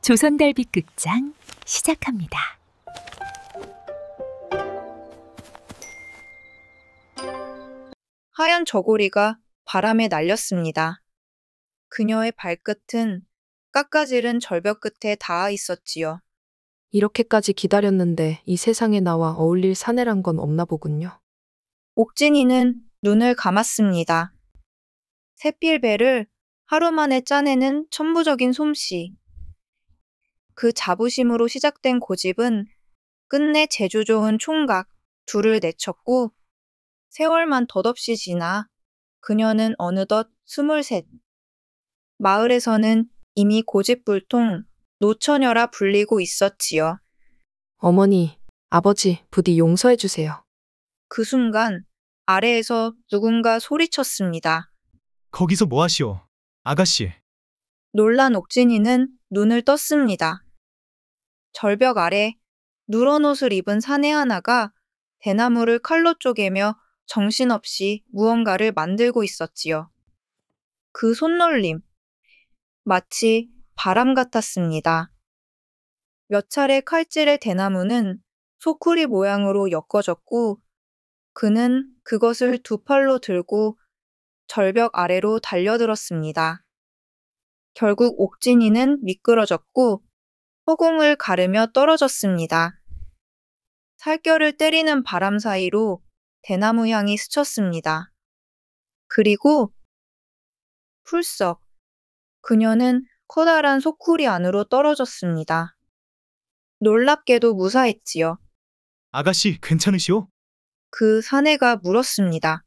조선달빛극장 시작합니다. 하얀 저고리가 바람에 날렸습니다. 그녀의 발끝은 깎아지른 절벽 끝에 닿아 있었지요. 이렇게까지 기다렸는데 이 세상에 나와 어울릴 사내란 건 없나 보군요. 옥진이는 눈을 감았습니다. 새필배를 하루 만에 짜내는 천부적인 솜씨. 그 자부심으로 시작된 고집은 끝내 재주 좋은 총각 둘을 내쳤고 세월만 덧없이 지나 그녀는 어느덧 23. 마을에서는 이미 고집불통 노처녀라 불리고 있었지요. 어머니, 아버지, 부디 용서해 주세요. 그 순간 아래에서 누군가 소리쳤습니다. 거기서 뭐 하시오? 아가씨. 놀란 옥진이는 눈을 떴습니다. 절벽 아래 누런 옷을 입은 사내 하나가 대나무를 칼로 쪼개며 정신없이 무언가를 만들고 있었지요. 그 손놀림, 마치 바람 같았습니다. 몇 차례 칼질의 대나무는 소쿠리 모양으로 엮어졌고 그는 그것을 두 팔로 들고 절벽 아래로 달려들었습니다. 결국 옥진이는 미끄러졌고 허공을 가르며 떨어졌습니다. 살결을 때리는 바람 사이로 대나무 향이 스쳤습니다. 그리고 풀썩 그녀는 커다란 소쿠리 안으로 떨어졌습니다. 놀랍게도 무사했지요. 아가씨, 괜찮으시오? 그 사내가 물었습니다.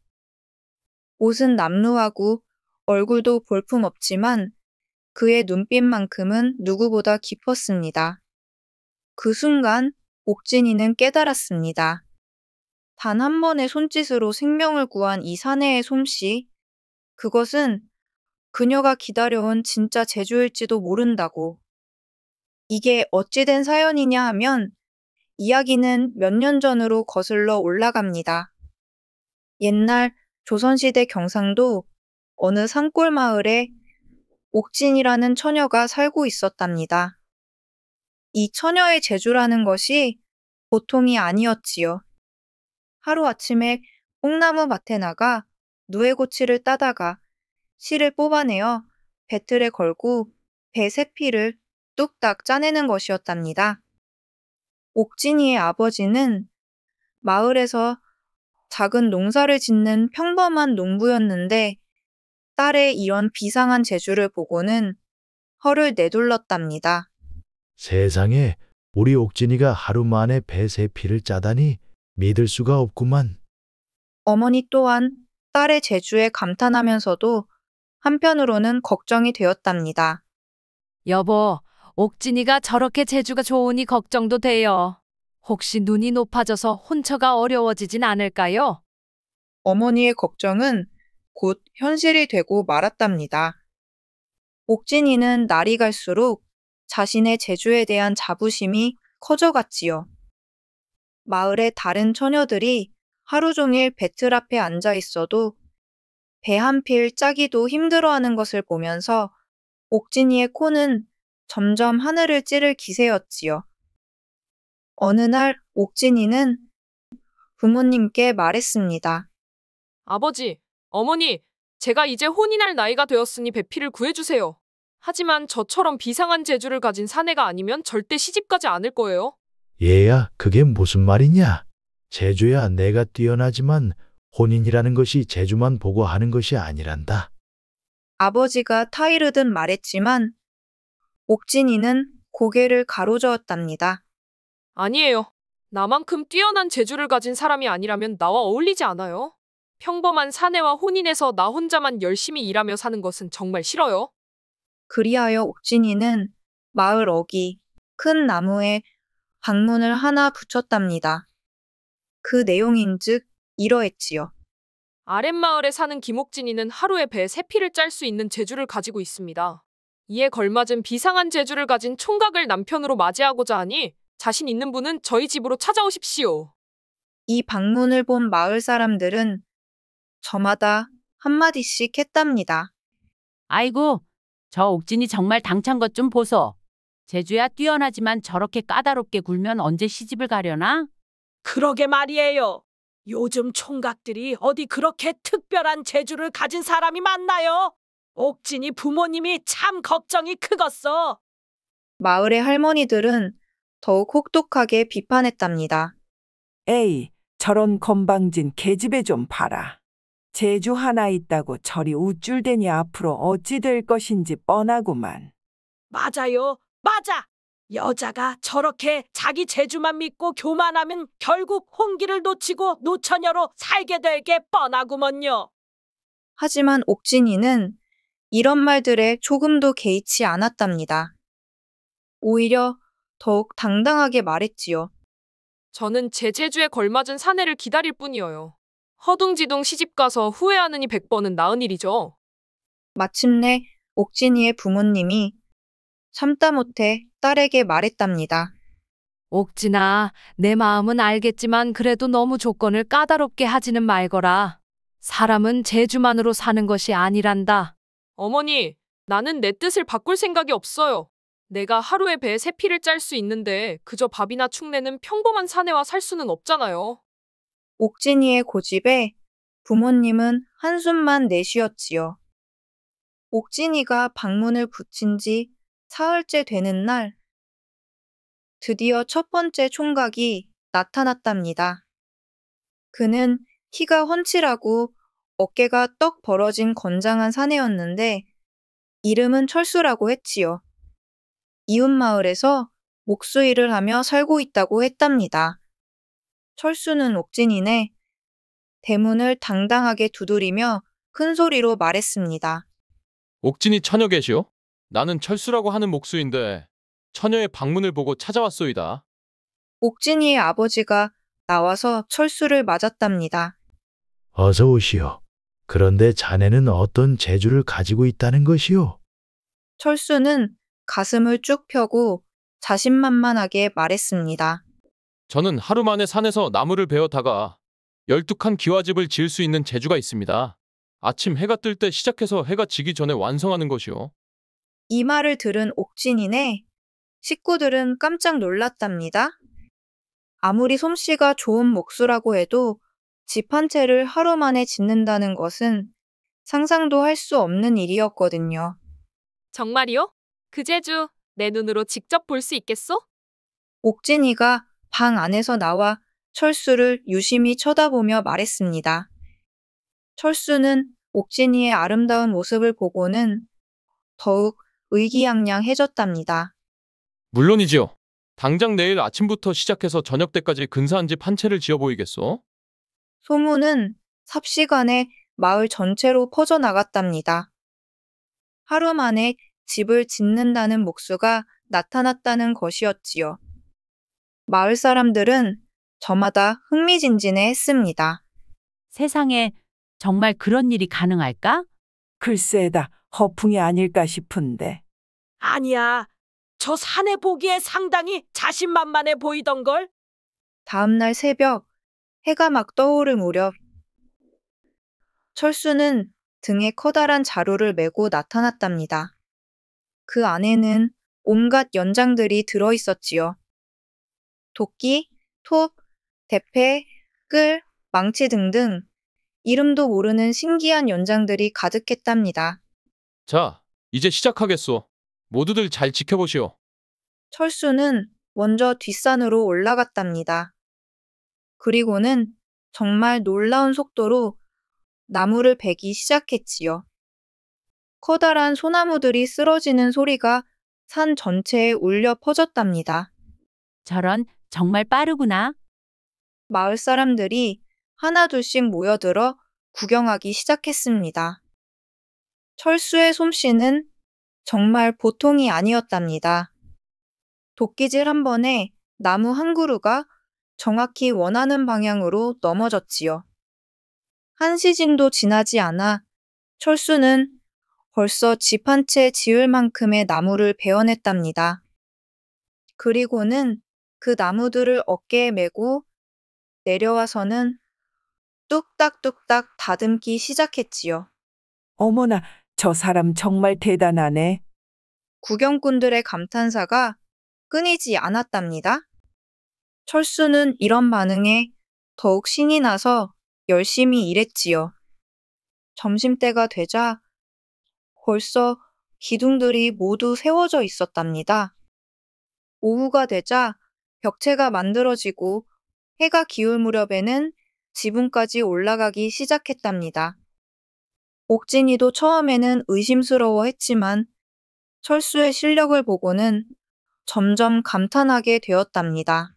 옷은 남루하고 얼굴도 볼품없지만 그의 눈빛만큼은 누구보다 깊었습니다. 그 순간 옥진이는 깨달았습니다. 단 한 번의 손짓으로 생명을 구한 이 사내의 솜씨, 그것은 그녀가 기다려온 진짜 재주일지도 모른다고. 이게 어찌된 사연이냐 하면 이야기는 몇 년 전으로 거슬러 올라갑니다. 옛날 조선시대 경상도 어느 산골 마을에 옥진이라는 처녀가 살고 있었답니다. 이 처녀의 재주라는 것이 보통이 아니었지요. 하루아침에 뽕나무 밭에 나가 누에고치를 따다가 실을 뽑아내어 배틀에 걸고 배 세 피를 뚝딱 짜내는 것이었답니다. 옥진이의 아버지는 마을에서 작은 농사를 짓는 평범한 농부였는데 딸의 이런 비상한 재주를 보고는 혀를 내둘렀답니다. 세상에 우리 옥진이가 하루 만에 배 세 피를 짜다니 믿을 수가 없구만. 어머니 또한 딸의 재주에 감탄하면서도 한편으로는 걱정이 되었답니다. 여보, 옥진이가 저렇게 재주가 좋으니 걱정도 돼요. 혹시 눈이 높아져서 혼처가 어려워지진 않을까요? 어머니의 걱정은 곧 현실이 되고 말았답니다. 옥진이는 날이 갈수록 자신의 재주에 대한 자부심이 커져갔지요. 마을의 다른 처녀들이 하루 종일 배틀 앞에 앉아 있어도 배 한 필 짜기도 힘들어하는 것을 보면서 옥진이의 코는 점점 하늘을 찌를 기세였지요. 어느 날 옥진이는 부모님께 말했습니다. 아버지, 어머니, 제가 이제 혼인할 나이가 되었으니 배필을 구해주세요. 하지만 저처럼 비상한 재주를 가진 사내가 아니면 절대 시집가지 않을 거예요. 얘야, 그게 무슨 말이냐? 재주야 내가 뛰어나지만 혼인이라는 것이 재주만 보고 하는 것이 아니란다. 아버지가 타이르듯 말했지만 옥진이는 고개를 가로저었답니다. 아니에요. 나만큼 뛰어난 재주를 가진 사람이 아니라면 나와 어울리지 않아요. 평범한 사내와 혼인해서 나 혼자만 열심히 일하며 사는 것은 정말 싫어요. 그리하여 옥진이는 마을 어귀 큰 나무에 방문을 하나 붙였답니다. 그 내용인즉 이러했지요. 아랫마을에 사는 김옥진이는 하루에 배 세 피를 짤 수 있는 재주를 가지고 있습니다. 이에 걸맞은 비상한 재주를 가진 총각을 남편으로 맞이하고자 하니 자신 있는 분은 저희 집으로 찾아오십시오. 이 방문을 본 마을 사람들은 저마다 한마디씩 했답니다. 아이고, 저 옥진이 정말 당찬 것 좀 보소. 제주야 뛰어나지만 저렇게 까다롭게 굴면 언제 시집을 가려나? 그러게 말이에요. 요즘 총각들이 어디 그렇게 특별한 재주를 가진 사람이 많나요? 옥진이 부모님이 참 걱정이 크겠어. 마을의 할머니들은 더욱 혹독하게 비판했답니다. 에이, 저런 건방진 계집애 좀 봐라. 재주 하나 있다고 저리 우쭐대니 앞으로 어찌 될 것인지 뻔하구만. 맞아요. 맞아. 여자가 저렇게 자기 재주만 믿고 교만하면 결국 홍기를 놓치고 노처녀로 살게 될 게 뻔하구먼요. 하지만 옥진이는 이런 말들에 조금도 개의치 않았답니다. 오히려 더욱 당당하게 말했지요. 저는 제 재주에 걸맞은 사내를 기다릴 뿐이어요. 허둥지둥 시집가서 후회하느니 100번은 나은 일이죠. 마침내 옥진이의 부모님이 참다 못해 딸에게 말했답니다. 옥진아, 내 마음은 알겠지만 그래도 너무 조건을 까다롭게 하지는 말거라. 사람은 재주만으로 사는 것이 아니란다. 어머니, 나는 내 뜻을 바꿀 생각이 없어요. 내가 하루에 배에 3피를 짤 수 있는데 그저 밥이나 축내는 평범한 사내와 살 수는 없잖아요. 옥진이의 고집에 부모님은 한숨만 내쉬었지요. 옥진이가 방문을 붙인 지 사흘째 되는 날, 드디어 첫 번째 총각이 나타났답니다. 그는 키가 훤칠하고 어깨가 떡 벌어진 건장한 사내였는데 이름은 철수라고 했지요. 이웃마을에서 목수일을 하며 살고 있다고 했답니다. 철수는 옥진이네 대문을 당당하게 두드리며 큰 소리로 말했습니다. 옥진이 처녀 계시오? 나는 철수라고 하는 목수인데 처녀의 방문을 보고 찾아왔소이다. 옥진이의 아버지가 나와서 철수를 맞았답니다. 어서 오시오. 그런데 자네는 어떤 재주를 가지고 있다는 것이오? 철수는 가슴을 쭉 펴고 자신만만하게 말했습니다. 저는 하루 만에 산에서 나무를 베어다가 12칸 기와집을 지을 수 있는 재주가 있습니다. 아침 해가 뜰 때 시작해서 해가 지기 전에 완성하는 것이오. 이 말을 들은 옥진이네 식구들은 깜짝 놀랐답니다. 아무리 솜씨가 좋은 목수라고 해도 집 한 채를 하루 만에 짓는다는 것은 상상도 할 수 없는 일이었거든요. 정말이요? 그 재주 내 눈으로 직접 볼 수 있겠소? 옥진이가 방 안에서 나와 철수를 유심히 쳐다보며 말했습니다. 철수는 옥진이의 아름다운 모습을 보고는 더욱 의기양양해졌답니다. 물론이지요. 당장 내일 아침부터 시작해서 저녁 때까지 근사한 집 한 채를 지어 보이겠소? 소문은 삽시간에 마을 전체로 퍼져나갔답니다. 하루 만에 집을 짓는다는 목수가 나타났다는 것이었지요. 마을 사람들은 저마다 흥미진진해 했습니다. 세상에 정말 그런 일이 가능할까? 글쎄다, 허풍이 아닐까 싶은데. 아니야. 저 사내 보기에 상당히 자신만만해 보이던걸. 다음 날 새벽 해가 막 떠오를 무렵 철수는 등에 커다란 자루를 메고 나타났답니다. 그 안에는 온갖 연장들이 들어있었지요. 도끼, 톱, 대패, 끌, 망치 등등 이름도 모르는 신기한 연장들이 가득했답니다. 자, 이제 시작하겠소. 모두들 잘 지켜보시오. 철수는 먼저 뒷산으로 올라갔답니다. 그리고는 정말 놀라운 속도로 나무를 베기 시작했지요. 커다란 소나무들이 쓰러지는 소리가 산 전체에 울려 퍼졌답니다. 저런 정말 빠르구나. 마을 사람들이 하나둘씩 모여들어 구경하기 시작했습니다. 철수의 솜씨는 정말 보통이 아니었답니다. 도끼질 한 번에 나무 한 그루가 정확히 원하는 방향으로 넘어졌지요. 한 시즌도 지나지 않아 철수는 벌써 집 한 채 지을 만큼의 나무를 베어냈답니다. 그리고는 그 나무들을 어깨에 메고 내려와서는 뚝딱뚝딱 다듬기 시작했지요. 어머나, 저 사람 정말 대단하네. 구경꾼들의 감탄사가 끊이지 않았답니다. 철수는 이런 반응에 더욱 신이 나서 열심히 일했지요. 점심때가 되자 벌써 기둥들이 모두 세워져 있었답니다. 오후가 되자 벽체가 만들어지고 해가 기울 무렵에는 지붕까지 올라가기 시작했답니다. 옥진이도 처음에는 의심스러워했지만 철수의 실력을 보고는 점점 감탄하게 되었답니다.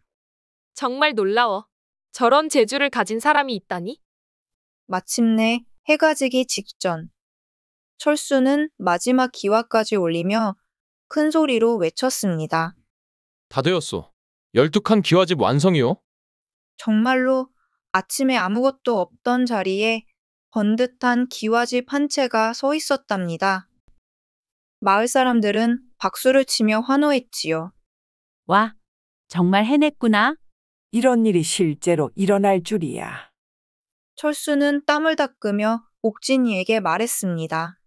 정말 놀라워. 저런 재주를 가진 사람이 있다니? 마침내 해가 지기 직전 철수는 마지막 기와까지 올리며 큰 소리로 외쳤습니다. 다 되었소. 12칸 기와집 완성이요. 정말로 아침에 아무것도 없던 자리에 번듯한 기와집 한 채가 서 있었답니다. 마을 사람들은 박수를 치며 환호했지요. 와, 정말 해냈구나. 이런 일이 실제로 일어날 줄이야. 철수는 땀을 닦으며 옥진이에게 말했습니다.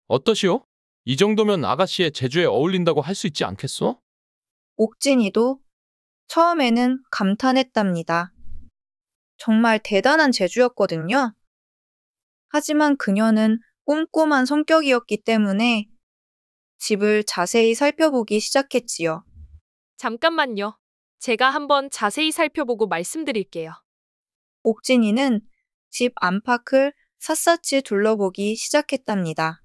어떠시오? 이 정도면 아가씨의 재주에 어울린다고 할 수 있지 않겠소? 옥진이도 처음에는 감탄했답니다. 정말 대단한 재주였거든요. 하지만 그녀는 꼼꼼한 성격이었기 때문에 집을 자세히 살펴보기 시작했지요. 잠깐만요. 제가 한번 자세히 살펴보고 말씀드릴게요. 옥진이는 집 안팎을 샅샅이 둘러보기 시작했답니다.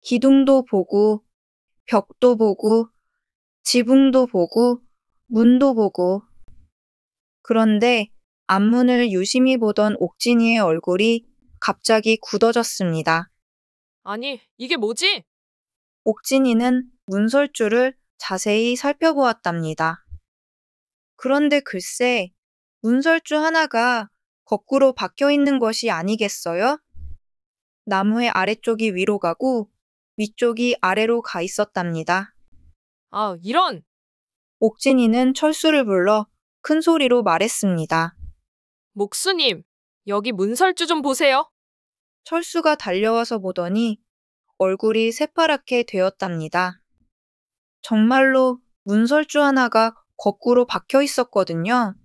기둥도 보고, 벽도 보고, 지붕도 보고, 문도 보고. 그런데 앞문을 유심히 보던 옥진이의 얼굴이 갑자기 굳어졌습니다. 아니, 이게 뭐지? 옥진이는 문설주를 자세히 살펴보았답니다. 그런데 글쎄, 문설주 하나가 거꾸로 박혀 있는 것이 아니겠어요? 나무의 아래쪽이 위로 가고 위쪽이 아래로 가 있었답니다. 아, 이런! 옥진이는 철수를 불러 큰 소리로 말했습니다. 목수님, 여기 문설주 좀 보세요. 철수가 달려와서 보더니 얼굴이 새파랗게 되었답니다. 정말로 문설주 하나가 거꾸로 박혀 있었거든요.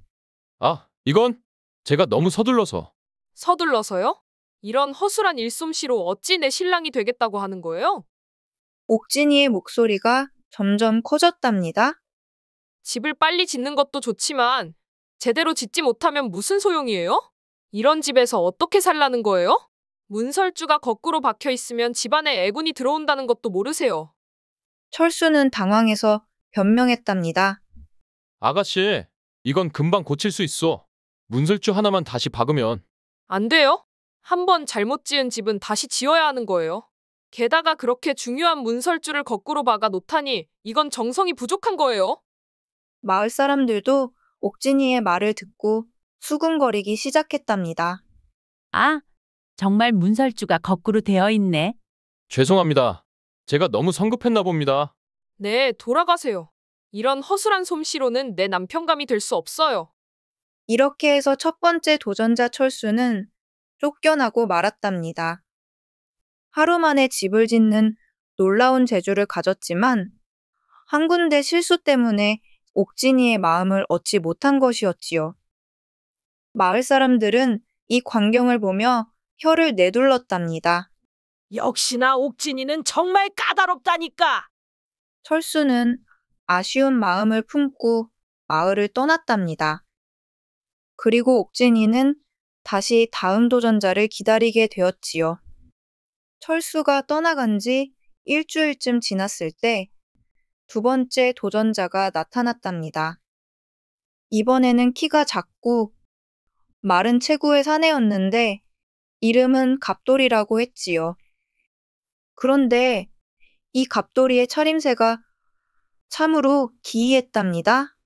아, 이건 제가 너무 서둘러서. 서둘러서요? 이런 허술한 일솜씨로 어찌 내 신랑이 되겠다고 하는 거예요? 옥진이의 목소리가 점점 커졌답니다. 집을 빨리 짓는 것도 좋지만 제대로 짓지 못하면 무슨 소용이에요? 이런 집에서 어떻게 살라는 거예요? 문설주가 거꾸로 박혀 있으면 집안에 애군이 들어온다는 것도 모르세요. 철수는 당황해서 변명했답니다. 아가씨, 이건 금방 고칠 수 있어. 문설주 하나만 다시 박으면. 안 돼요? 한번 잘못 지은 집은 다시 지어야 하는 거예요. 게다가 그렇게 중요한 문설주를 거꾸로 박아 놓다니 이건 정성이 부족한 거예요. 마을 사람들도 옥진이의 말을 듣고 수군거리기 시작했답니다. 아, 정말 문설주가 거꾸로 되어 있네. 죄송합니다. 제가 너무 성급했나 봅니다. 네, 돌아가세요. 이런 허술한 솜씨로는 내 남편감이 될 수 없어요. 이렇게 해서 첫 번째 도전자 철수는 쫓겨나고 말았답니다. 하루 만에 집을 짓는 놀라운 재주를 가졌지만 한 군데 실수 때문에 옥진이의 마음을 얻지 못한 것이었지요. 마을 사람들은 이 광경을 보며 혀를 내둘렀답니다. 역시나 옥진이는 정말 까다롭다니까. 철수는 아쉬운 마음을 품고 마을을 떠났답니다. 그리고 옥진이는 다시 다음 도전자를 기다리게 되었지요. 철수가 떠나간 지 일주일쯤 지났을 때 두 번째 도전자가 나타났답니다. 이번에는 키가 작고 마른 체구의 사내였는데 이름은 갑돌이라고 했지요. 그런데 이 갑돌이의 차림새가 참으로 기이했답니다.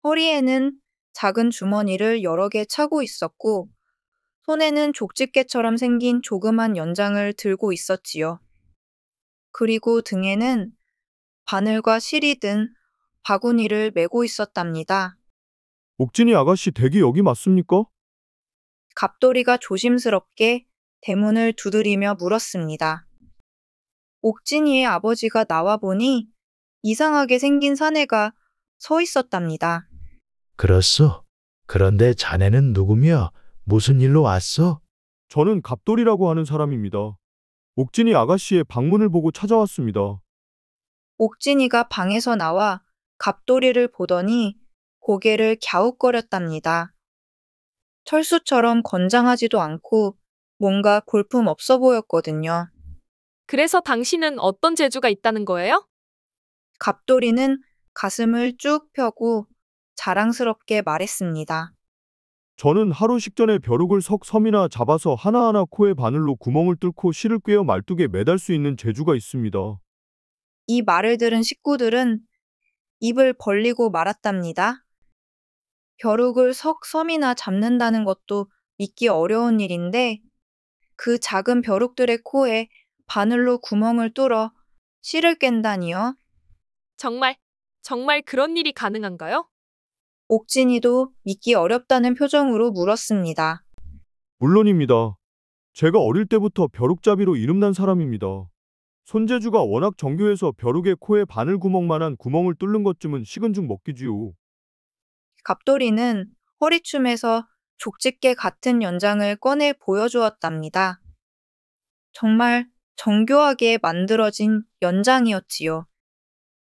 허리에는 작은 주머니를 여러 개 차고 있었고 손에는 족집게처럼 생긴 조그만 연장을 들고 있었지요. 그리고 등에는 바늘과 실이 든 바구니를 메고 있었답니다. 옥진이 아가씨 댁이 여기 맞습니까? 갑돌이가 조심스럽게 대문을 두드리며 물었습니다. 옥진이의 아버지가 나와 보니 이상하게 생긴 사내가 서 있었답니다. 그렇소. 그런데 자네는 누구며 무슨 일로 왔소? 저는 갑돌이라고 하는 사람입니다. 옥진이 아가씨의 방문을 보고 찾아왔습니다. 옥진이가 방에서 나와 갑돌이를 보더니 고개를 갸웃거렸답니다. 철수처럼 건장하지도 않고 뭔가 골품 없어 보였거든요. 그래서 당신은 어떤 재주가 있다는 거예요? 갑돌이는 가슴을 쭉 펴고 자랑스럽게 말했습니다. 저는 하루 식전에 벼룩을 석 섬이나 잡아서 하나하나 코에 바늘로 구멍을 뚫고 실을 꿰어 말뚝에 매달 수 있는 재주가 있습니다. 이 말을 들은 식구들은 입을 벌리고 말았답니다. 벼룩을 석 섬이나 잡는다는 것도 믿기 어려운 일인데 그 작은 벼룩들의 코에 바늘로 구멍을 뚫어 실을 깬다니요. 정말 그런 일이 가능한가요? 옥진이도 믿기 어렵다는 표정으로 물었습니다. 물론입니다. 제가 어릴 때부터 벼룩잡이로 이름난 사람입니다. 손재주가 워낙 정교해서 벼룩의 코에 바늘 구멍만한 구멍을 뚫는 것쯤은 식은 죽 먹기지요. 갑돌이는 허리춤에서 족집게 같은 연장을 꺼내 보여주었답니다. 정말 정교하게 만들어진 연장이었지요.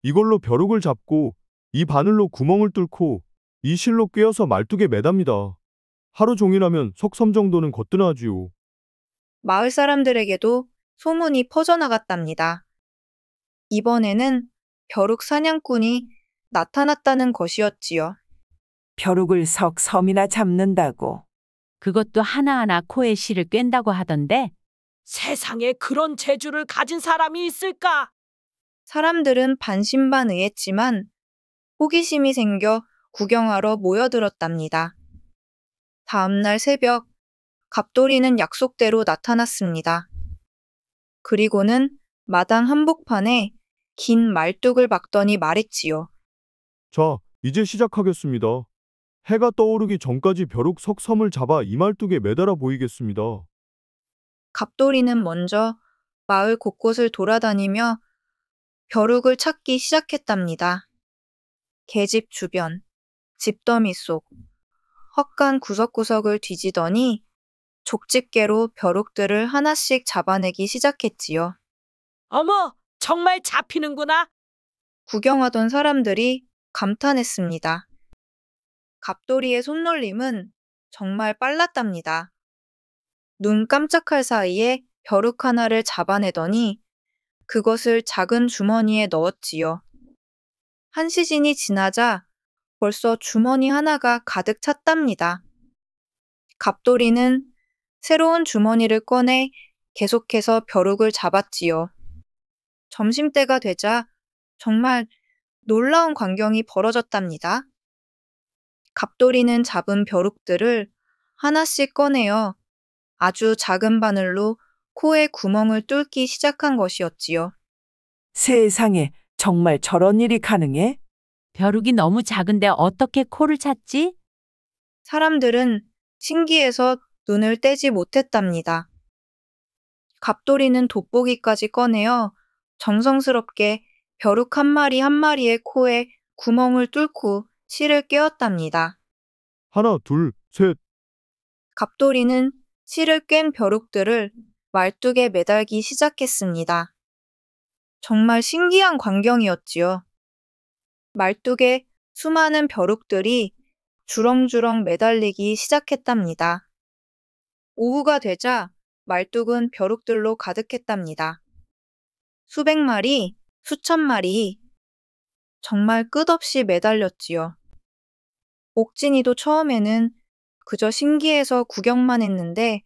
이걸로 벼룩을 잡고 이 바늘로 구멍을 뚫고 이 실로 꿰어서 말뚝에 매답니다. 하루 종일하면 석섬 정도는 거뜬하지요. 마을 사람들에게도 소문이 퍼져나갔답니다. 이번에는 벼룩 사냥꾼이 나타났다는 것이었지요. 벼룩을 석 섬이나 잡는다고. 그것도 하나하나 코에 실을 꿰다고 하던데 세상에 그런 재주를 가진 사람이 있을까? 사람들은 반신반의했지만 호기심이 생겨 구경하러 모여들었답니다. 다음날 새벽, 갑돌이는 약속대로 나타났습니다. 그리고는 마당 한복판에 긴 말뚝을 박더니 말했지요. 자, 이제 시작하겠습니다. 해가 떠오르기 전까지 벼룩 석 섬을 잡아 이 말뚝에 매달아 보이겠습니다. 갑돌이는 먼저 마을 곳곳을 돌아다니며 벼룩을 찾기 시작했답니다. 계집 주변, 집더미 속, 헛간 구석구석을 뒤지더니 족집게로 벼룩들을 하나씩 잡아내기 시작했지요. 어머, 정말 잡히는구나. 구경하던 사람들이 감탄했습니다. 갑돌이의 손놀림은 정말 빨랐답니다. 눈 깜짝할 사이에 벼룩 하나를 잡아내더니 그것을 작은 주머니에 넣었지요. 한 시즌이 지나자 벌써 주머니 하나가 가득 찼답니다. 갑돌이는 새로운 주머니를 꺼내 계속해서 벼룩을 잡았지요. 점심때가 되자 정말 놀라운 광경이 벌어졌답니다. 갑돌이는 잡은 벼룩들을 하나씩 꺼내어 아주 작은 바늘로 코에 구멍을 뚫기 시작한 것이었지요. 세상에 정말 저런 일이 가능해? 벼룩이 너무 작은데 어떻게 코를 찾지? 사람들은 신기해서 눈을 떼지 못했답니다. 갑돌이는 돋보기까지 꺼내어 정성스럽게 벼룩 한 마리 한 마리의 코에 구멍을 뚫고 실을 꿰었답니다. 하나, 둘, 셋. 갑돌이는 실을 꿰n 벼룩들을 말뚝에 매달기 시작했습니다. 정말 신기한 광경이었지요. 말뚝에 수많은 벼룩들이 주렁주렁 매달리기 시작했답니다. 오후가 되자 말뚝은 벼룩들로 가득했답니다. 수백 마리, 수천 마리, 정말 끝없이 매달렸지요. 옥진이도 처음에는 그저 신기해서 구경만 했는데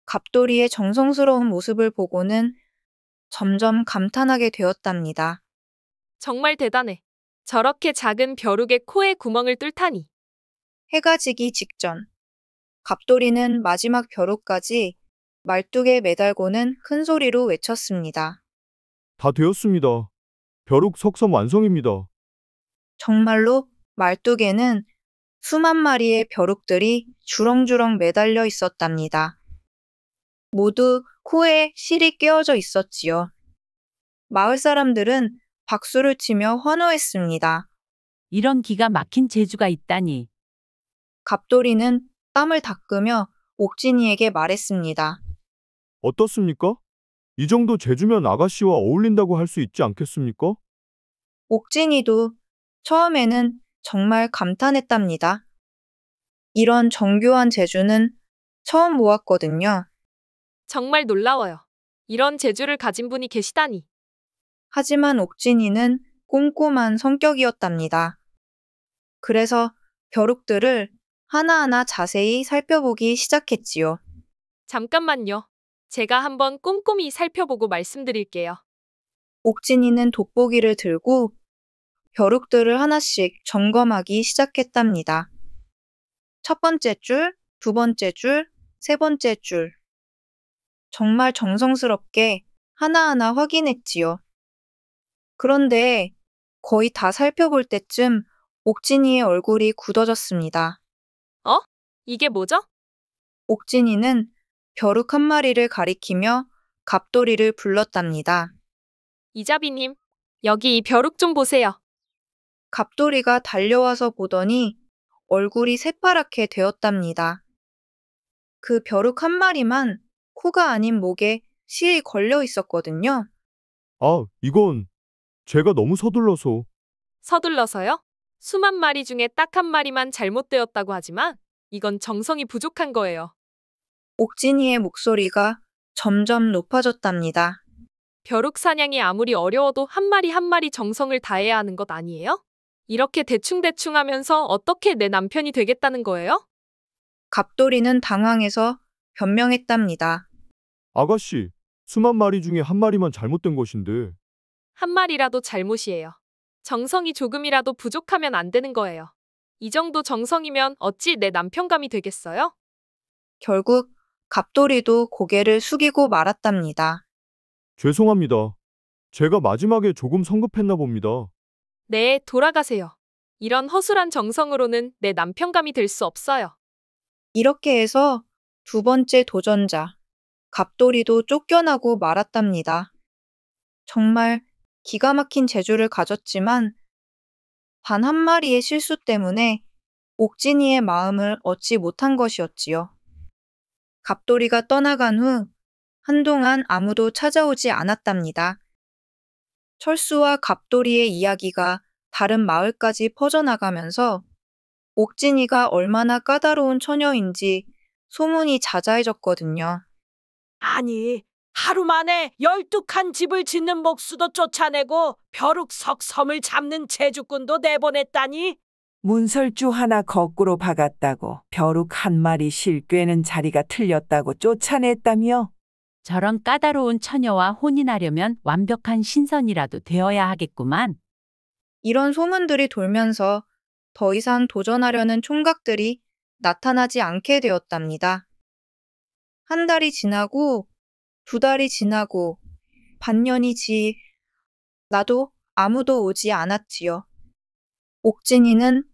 갑돌이의 정성스러운 모습을 보고는 점점 감탄하게 되었답니다. 정말 대단해. 저렇게 작은 벼룩에 코에 구멍을 뚫다니. 해가 지기 직전, 갑돌이는 마지막 벼룩까지 말뚝에 매달고는 큰 소리로 외쳤습니다. 다 되었습니다. 벼룩 석섬 완성입니다. 정말로 말뚝에는 수만 마리의 벼룩들이 주렁주렁 매달려 있었답니다. 모두 코에 실이 꿰어져 있었지요. 마을 사람들은 박수를 치며 환호했습니다. 이런 기가 막힌 재주가 있다니. 갑돌이는 땀을 닦으며 옥진이에게 말했습니다. 어떻습니까? 이 정도 재주면 아가씨와 어울린다고 할 수 있지 않겠습니까? 옥진이도 처음에는 정말 감탄했답니다. 이런 정교한 재주는 처음 보았거든요. 정말 놀라워요. 이런 재주를 가진 분이 계시다니. 하지만 옥진이는 꼼꼼한 성격이었답니다. 그래서 벼룩들을 하나하나 자세히 살펴보기 시작했지요. 잠깐만요. 제가 한번 꼼꼼히 살펴보고 말씀드릴게요. 옥진이는 돋보기를 들고 벼룩들을 하나씩 점검하기 시작했답니다. 첫 번째 줄, 두 번째 줄, 세 번째 줄. 정말 정성스럽게 하나하나 확인했지요. 그런데 거의 다 살펴볼 때쯤 옥진이의 얼굴이 굳어졌습니다. 이게 뭐죠? 옥진이는 벼룩 한 마리를 가리키며 갑돌이를 불렀답니다. 이자비님, 여기 이 벼룩 좀 보세요. 갑돌이가 달려와서 보더니 얼굴이 새파랗게 되었답니다. 그 벼룩 한 마리만 코가 아닌 목에 실이 걸려 있었거든요. 아, 이건 제가 너무 서둘러서. 서둘러서요? 수만 마리 중에 딱 한 마리만 잘못되었다고 하지만 이건 정성이 부족한 거예요. 옥진이의 목소리가 점점 높아졌답니다. 벼룩 사냥이 아무리 어려워도 한 마리 한 마리 정성을 다해야 하는 것 아니에요? 이렇게 대충대충 하면서 어떻게 내 남편이 되겠다는 거예요? 갑돌이는 당황해서 변명했답니다. 아가씨, 수만 마리 중에 한 마리만 잘못된 것인데. 한 마리라도 잘못이에요. 정성이 조금이라도 부족하면 안 되는 거예요. 이 정도 정성이면 어찌 내 남편감이 되겠어요? 결국 갑돌이도 고개를 숙이고 말았답니다. 죄송합니다. 제가 마지막에 조금 성급했나 봅니다. 네, 돌아가세요. 이런 허술한 정성으로는 내 남편감이 될 수 없어요. 이렇게 해서 두 번째 도전자, 갑돌이도 쫓겨나고 말았답니다. 정말 기가 막힌 재주를 가졌지만 단 한 마리의 실수 때문에 옥진이의 마음을 얻지 못한 것이었지요. 갑돌이가 떠나간 후 한동안 아무도 찾아오지 않았답니다. 철수와 갑돌이의 이야기가 다른 마을까지 퍼져나가면서 옥진이가 얼마나 까다로운 처녀인지 소문이 자자해졌거든요. 아니, 하루 만에 12칸 집을 짓는 목수도 쫓아내고 벼룩석 섬을 잡는 제주꾼도 내보냈다니. 문설주 하나 거꾸로 박았다고 벼룩 한 마리 실 꿰는 자리가 틀렸다고 쫓아냈다며? 저런 까다로운 처녀와 혼인하려면 완벽한 신선이라도 되어야 하겠구만. 이런 소문들이 돌면서 더 이상 도전하려는 총각들이 나타나지 않게 되었답니다. 한 달이 지나고 두 달이 지나고 반년이 나도 아무도 오지 않았지요. 옥진이는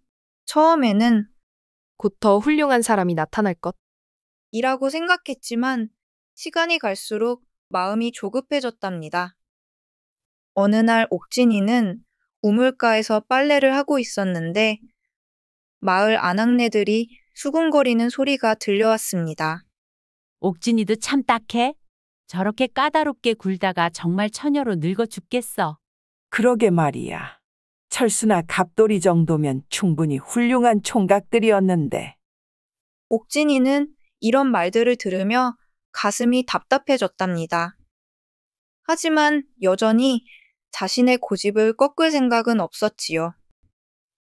처음에는 곧 더 훌륭한 사람이 나타날 것. 이라고 생각했지만 시간이 갈수록 마음이 조급해졌답니다. 어느 날 옥진이는 우물가에서 빨래를 하고 있었는데 마을 아낙네들이 수군거리는 소리가 들려왔습니다. 옥진이도 참 딱해. 저렇게 까다롭게 굴다가 정말 처녀로 늙어 죽겠어. 그러게 말이야. 철수나 갑돌이 정도면 충분히 훌륭한 총각들이었는데. 옥진이는 이런 말들을 들으며 가슴이 답답해졌답니다. 하지만 여전히 자신의 고집을 꺾을 생각은 없었지요.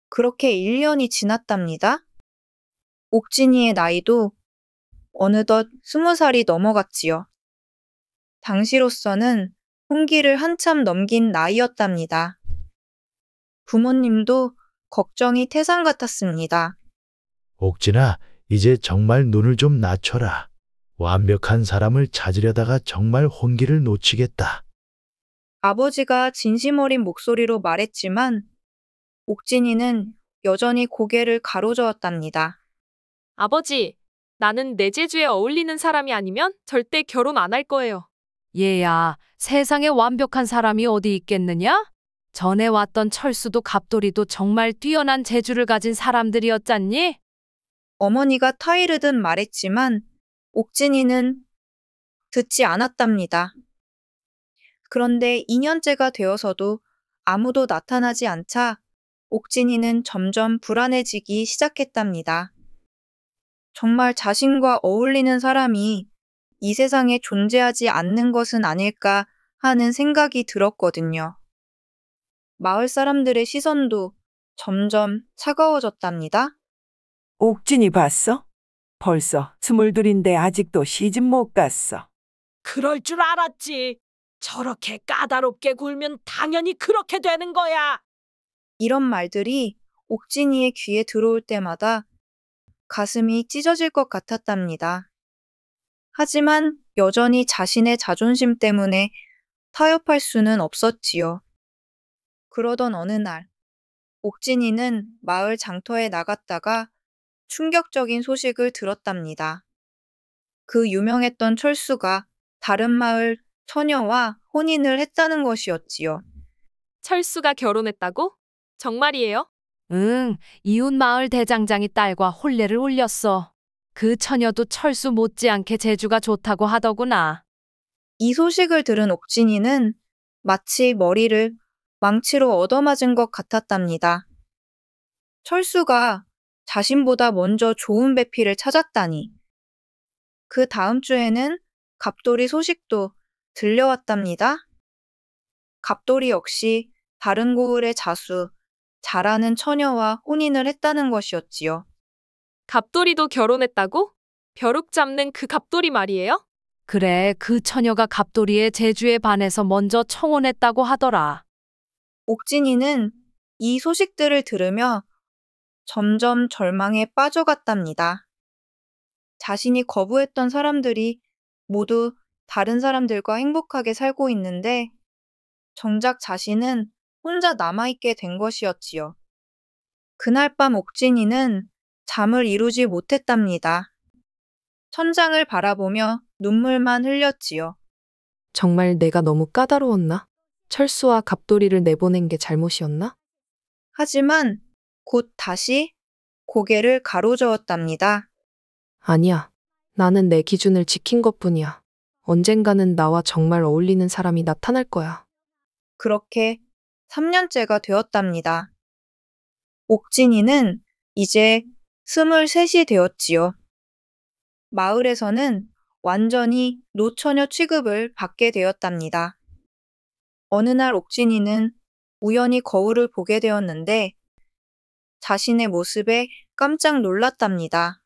그렇게 1년이 지났답니다. 옥진이의 나이도 어느덧 20살이 넘어갔지요. 당시로서는 홍기를 한참 넘긴 나이였답니다. 부모님도 걱정이 태산 같았습니다. 옥진아, 이제 정말 눈을 좀 낮춰라. 완벽한 사람을 찾으려다가 정말 혼기를 놓치겠다. 아버지가 진심 어린 목소리로 말했지만 옥진이는 여전히 고개를 가로저었답니다. 아버지, 나는 내 재주에 어울리는 사람이 아니면 절대 결혼 안 할 거예요. 얘야, 세상에 완벽한 사람이 어디 있겠느냐? 전에 왔던 철수도 갑돌이도 정말 뛰어난 재주를 가진 사람들이었잖니? 어머니가 타이르듯 말했지만 옥진이는 듣지 않았답니다. 그런데 2년째가 되어서도 아무도 나타나지 않자 옥진이는 점점 불안해지기 시작했답니다. 정말 자신과 어울리는 사람이 이 세상에 존재하지 않는 것은 아닐까 하는 생각이 들었거든요. 마을 사람들의 시선도 점점 차가워졌답니다. 옥진이 봤어? 벌써 22인데 아직도 시집 못 갔어. 그럴 줄 알았지. 저렇게 까다롭게 굴면 당연히 그렇게 되는 거야. 이런 말들이 옥진이의 귀에 들어올 때마다 가슴이 찢어질 것 같았답니다. 하지만 여전히 자신의 자존심 때문에 타협할 수는 없었지요. 그러던 어느 날, 옥진이는 마을 장터에 나갔다가 충격적인 소식을 들었답니다. 그 유명했던 철수가 다른 마을 처녀와 혼인을 했다는 것이었지요. 철수가 결혼했다고? 정말이에요? 응, 이웃 마을 대장장이 딸과 혼례를 올렸어. 그 처녀도 철수 못지않게 재주가 좋다고 하더구나. 이 소식을 들은 옥진이는 마치 머리를 망치로 얻어맞은 것 같았답니다. 철수가 자신보다 먼저 좋은 배필을 찾았다니. 그 다음 주에는 갑돌이 소식도 들려왔답니다. 갑돌이 역시 다른 고을의 자수, 잘하는 처녀와 혼인을 했다는 것이었지요. 갑돌이도 결혼했다고? 벼룩 잡는 그 갑돌이 말이에요? 그래, 그 처녀가 갑돌이의 재주에 반해서 먼저 청혼했다고 하더라. 옥진이는 이 소식들을 들으며 점점 절망에 빠져갔답니다. 자신이 거부했던 사람들이 모두 다른 사람들과 행복하게 살고 있는데 정작 자신은 혼자 남아있게 된 것이었지요. 그날 밤 옥진이는 잠을 이루지 못했답니다. 천장을 바라보며 눈물만 흘렸지요. 정말 내가 너무 까다로웠나? 철수와 갑돌이를 내보낸 게 잘못이었나? 하지만 곧 다시 고개를 가로저었답니다. 아니야. 나는 내 기준을 지킨 것뿐이야. 언젠가는 나와 정말 어울리는 사람이 나타날 거야. 그렇게 3년째가 되었답니다. 옥진이는 이제 23이 되었지요. 마을에서는 완전히 노처녀 취급을 받게 되었답니다. 어느 날 옥진이는 우연히 거울을 보게 되었는데 자신의 모습에 깜짝 놀랐답니다.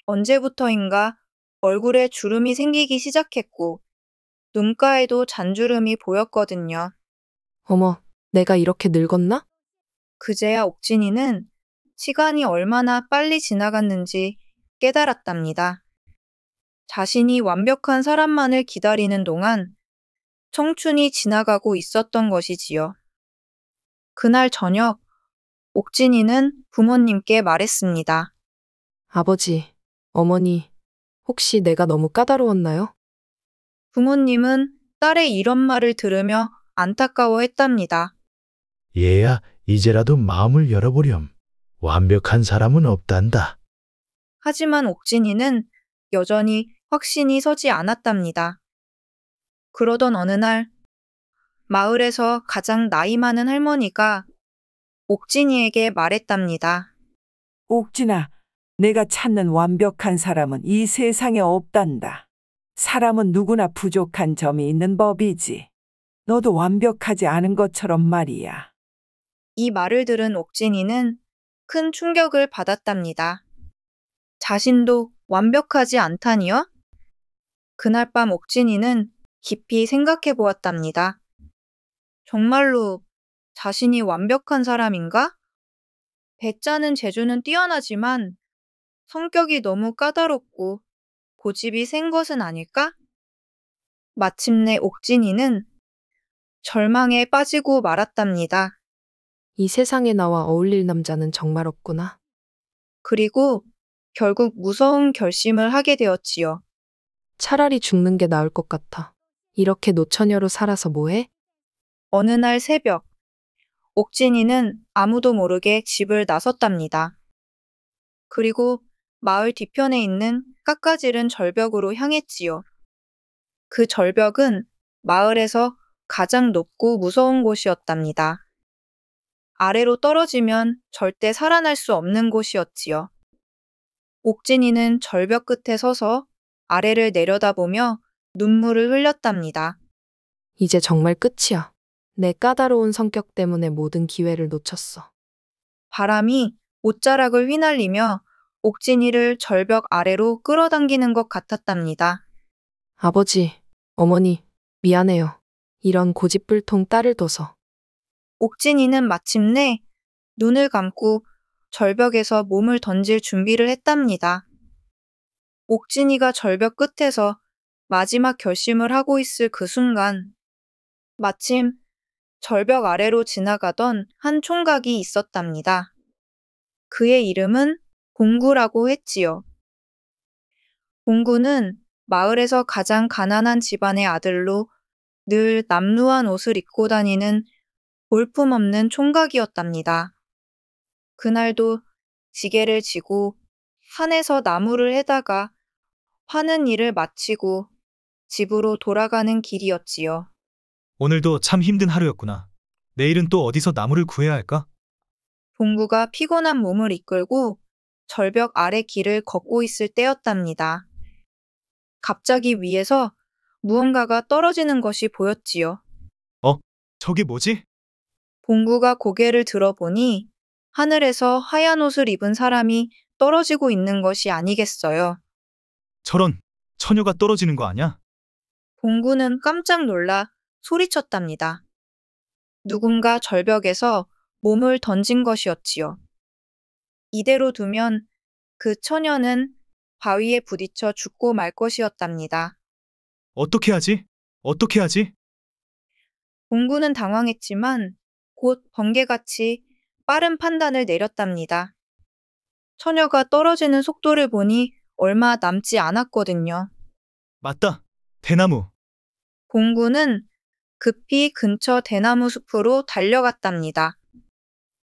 언제부터인가 얼굴에 주름이 생기기 시작했고 눈가에도 잔주름이 보였거든요. 어머, 내가 이렇게 늙었나? 그제야 옥진이는 시간이 얼마나 빨리 지나갔는지 깨달았답니다. 자신이 완벽한 사람만을 기다리는 동안 청춘이 지나가고 있었던 것이지요. 그날 저녁, 옥진이는 부모님께 말했습니다. 아버지, 어머니, 혹시 내가 너무 까다로웠나요? 부모님은 딸의 이런 말을 들으며 안타까워했답니다. 얘야, 이제라도 마음을 열어보렴. 완벽한 사람은 없단다. 하지만 옥진이는 여전히 확신이 서지 않았답니다. 그러던 어느 날 마을에서 가장 나이 많은 할머니가 옥진이에게 말했답니다. 옥진아, 내가 찾는 완벽한 사람은 이 세상에 없단다. 사람은 누구나 부족한 점이 있는 법이지. 너도 완벽하지 않은 것처럼 말이야. 이 말을 들은 옥진이는 큰 충격을 받았답니다. 자신도 완벽하지 않다니요? 그날 밤 옥진이는 깊이 생각해 보았답니다. 정말로 자신이 완벽한 사람인가? 배짜는 재주는 뛰어나지만 성격이 너무 까다롭고 고집이 센 것은 아닐까? 마침내 옥진이는 절망에 빠지고 말았답니다. 이 세상에 나와 어울릴 남자는 정말 없구나. 그리고 결국 무서운 결심을 하게 되었지요. 차라리 죽는 게 나을 것 같아. 이렇게 노처녀로 살아서 뭐해? 어느 날 새벽, 옥진이는 아무도 모르게 집을 나섰답니다. 그리고 마을 뒤편에 있는 깎아지른 절벽으로 향했지요. 그 절벽은 마을에서 가장 높고 무서운 곳이었답니다. 아래로 떨어지면 절대 살아날 수 없는 곳이었지요. 옥진이는 절벽 끝에 서서 아래를 내려다보며 눈물을 흘렸답니다. 이제 정말 끝이야. 내 까다로운 성격 때문에 모든 기회를 놓쳤어. 바람이 옷자락을 휘날리며 옥진이를 절벽 아래로 끌어당기는 것 같았답니다. 아버지, 어머니, 미안해요. 이런 고집불통 딸을 둬서. 옥진이는 마침내 눈을 감고 절벽에서 몸을 던질 준비를 했답니다. 옥진이가 절벽 끝에서 마지막 결심을 하고 있을 그 순간, 마침 절벽 아래로 지나가던 한 총각이 있었답니다. 그의 이름은 봉구라고 했지요. 봉구는 마을에서 가장 가난한 집안의 아들로 늘 남루한 옷을 입고 다니는 볼품없는 총각이었답니다. 그날도 지게를 지고 산에서 나무를 해다가 파는 일을 마치고 집으로 돌아가는 길이었지요. 오늘도 참 힘든 하루였구나. 내일은 또 어디서 나무를 구해야 할까? 봉구가 피곤한 몸을 이끌고 절벽 아래 길을 걷고 있을 때였답니다. 갑자기 위에서 무언가가 떨어지는 것이 보였지요. 저게 뭐지? 봉구가 고개를 들어보니 하늘에서 하얀 옷을 입은 사람이 떨어지고 있는 것이 아니겠어요. 저런, 처녀가 떨어지는 거 아냐? 봉구는 깜짝 놀라 소리쳤답니다. 누군가 절벽에서 몸을 던진 것이었지요. 이대로 두면 그 처녀는 바위에 부딪혀 죽고 말 것이었답니다. 어떻게 하지? 어떻게 하지? 봉구는 당황했지만 곧 번개같이 빠른 판단을 내렸답니다. 처녀가 떨어지는 속도를 보니 얼마 남지 않았거든요. 맞다. 대나무. 봉구는 급히 근처 대나무 숲으로 달려갔답니다.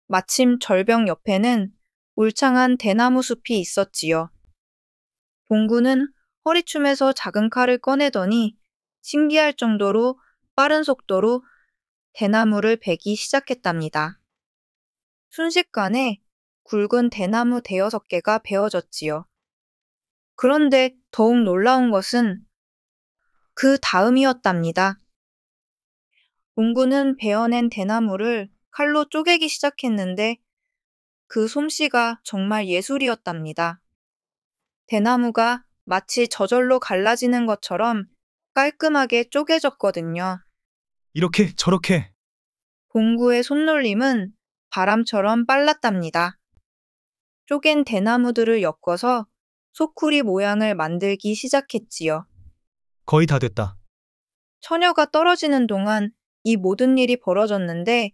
마침 절벽 옆에는 울창한 대나무 숲이 있었지요. 봉구는 허리춤에서 작은 칼을 꺼내더니 신기할 정도로 빠른 속도로 대나무를 베기 시작했답니다. 순식간에 굵은 대나무 대여섯 개가 베어졌지요. 그런데 더욱 놀라운 것은 그 다음이었답니다. 봉구는 베어낸 대나무를 칼로 쪼개기 시작했는데 그 솜씨가 정말 예술이었답니다. 대나무가 마치 저절로 갈라지는 것처럼 깔끔하게 쪼개졌거든요. 이렇게 저렇게. 봉구의 손놀림은 바람처럼 빨랐답니다. 쪼갠 대나무들을 엮어서 소쿠리 모양을 만들기 시작했지요. 거의 다 됐다. 처녀가 떨어지는 동안 이 모든 일이 벌어졌는데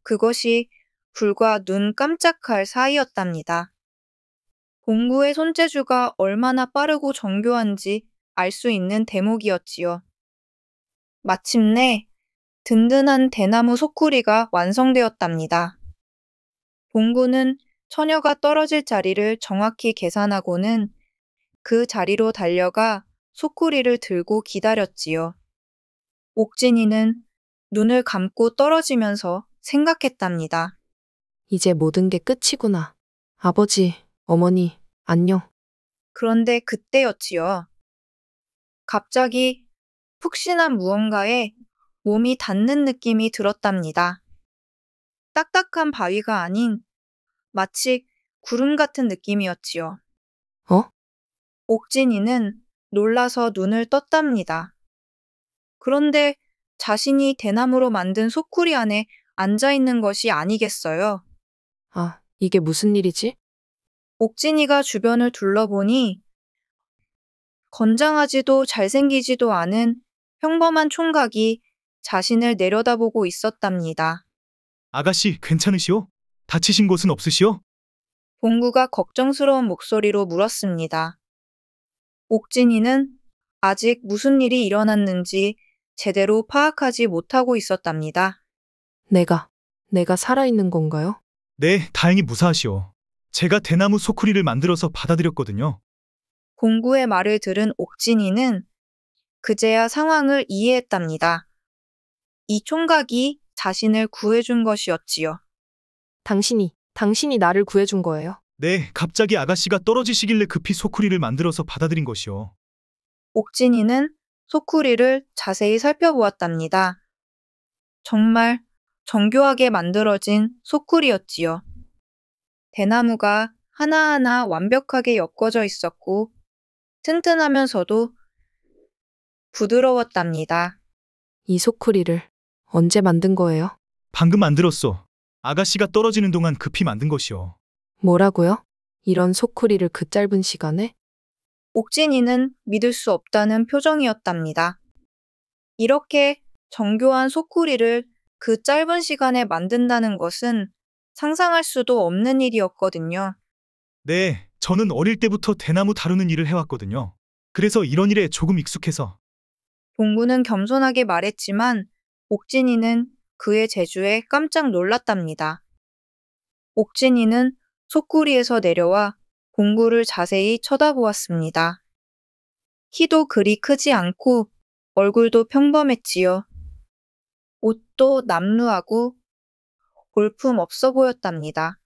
그것이 불과 눈 깜짝할 사이였답니다. 봉구의 손재주가 얼마나 빠르고 정교한지 알 수 있는 대목이었지요. 마침내 든든한 대나무 소쿠리가 완성되었답니다. 봉구는 처녀가 떨어질 자리를 정확히 계산하고는 그 자리로 달려가 소쿠리를 들고 기다렸지요. 옥진이는 눈을 감고 떨어지면서 생각했답니다. 이제 모든 게 끝이구나. 아버지, 어머니, 안녕. 그런데 그때였지요. 갑자기 푹신한 무언가에 몸이 닿는 느낌이 들었답니다. 딱딱한 바위가 아닌 마치 구름 같은 느낌이었지요. 어? 옥진이는 놀라서 눈을 떴답니다. 그런데 자신이 대나무로 만든 소쿠리 안에 앉아 있는 것이 아니겠어요. 아, 이게 무슨 일이지? 옥진이가 주변을 둘러보니 건장하지도 잘생기지도 않은 평범한 총각이 자신을 내려다보고 있었답니다. 아가씨, 괜찮으시오? 다치신 곳은 없으시오? 봉구가 걱정스러운 목소리로 물었습니다. 옥진이는 아직 무슨 일이 일어났는지 제대로 파악하지 못하고 있었답니다. 내가 살아있는 건가요? 네, 다행히 무사하시오. 제가 대나무 소쿠리를 만들어서 받아들였거든요. 봉구의 말을 들은 옥진이는 그제야 상황을 이해했답니다. 이 총각이 자신을 구해준 것이었지요. 당신이 나를 구해준 거예요? 네, 갑자기 아가씨가 떨어지시길래 급히 소쿠리를 만들어서 받아들인 것이오. 옥진이는 소쿠리를 자세히 살펴보았답니다. 정말 정교하게 만들어진 소쿠리였지요. 대나무가 하나하나 완벽하게 엮어져 있었고 튼튼하면서도 부드러웠답니다. 이 소쿠리를 언제 만든 거예요? 방금 만들었소. 아가씨가 떨어지는 동안 급히 만든 것이오. 뭐라고요? 이런 소쿠리를 그 짧은 시간에? 옥진이는 믿을 수 없다는 표정이었답니다. 이렇게 정교한 소쿠리를 그 짧은 시간에 만든다는 것은 상상할 수도 없는 일이었거든요. 네, 저는 어릴 때부터 대나무 다루는 일을 해왔거든요. 그래서 이런 일에 조금 익숙해서. 봉구는 겸손하게 말했지만 옥진이는 그의 재주에 깜짝 놀랐답니다. 옥진이는 소쿠리에서 내려와 봉구를 자세히 쳐다보았습니다. 키도 그리 크지 않고 얼굴도 평범했지요. 옷도 남루하고 볼품 없어 보였답니다.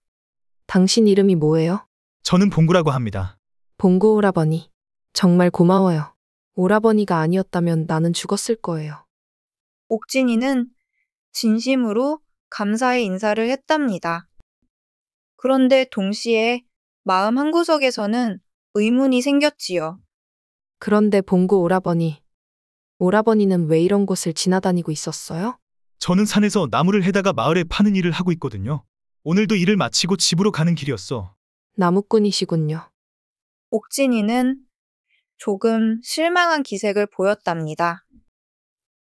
당신 이름이 뭐예요? 저는 봉구라고 합니다. 봉구 오라버니. 정말 고마워요. 오라버니가 아니었다면 나는 죽었을 거예요. 옥진이는 진심으로 감사의 인사를 했답니다. 그런데 동시에 마음 한구석에서는 의문이 생겼지요. 그런데 봉구 오라버니는 왜 이런 곳을 지나다니고 있었어요? 저는 산에서 나무를 해다가 마을에 파는 일을 하고 있거든요. 오늘도 일을 마치고 집으로 가는 길이었어. 나무꾼이시군요. 옥진이는 조금 실망한 기색을 보였답니다.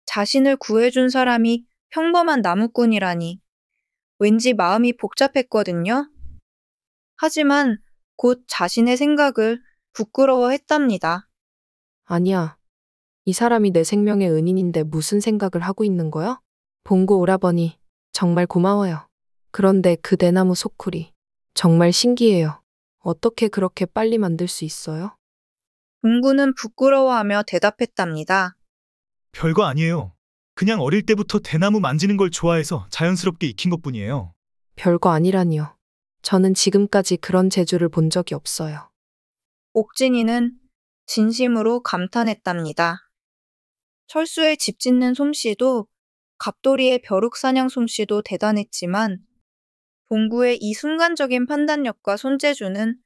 자신을 구해준 사람이 평범한 나무꾼이라니 왠지 마음이 복잡했거든요. 하지만 곧 자신의 생각을 부끄러워했답니다. 아니야. 이 사람이 내 생명의 은인인데 무슨 생각을 하고 있는 거야? 봉구 오라버니, 정말 고마워요. 그런데 그 대나무 소쿠리, 정말 신기해요. 어떻게 그렇게 빨리 만들 수 있어요? 봉구는 부끄러워하며 대답했답니다. 별거 아니에요. 그냥 어릴 때부터 대나무 만지는 걸 좋아해서 자연스럽게 익힌 것뿐이에요. 별거 아니라니요. 저는 지금까지 그런 재주를 본 적이 없어요. 옥진이는 진심으로 감탄했답니다. 철수의 집 짓는 솜씨도 갑돌이의 벼룩 사냥 솜씨도 대단했지만 봉구의 이 순간적인 판단력과 손재주는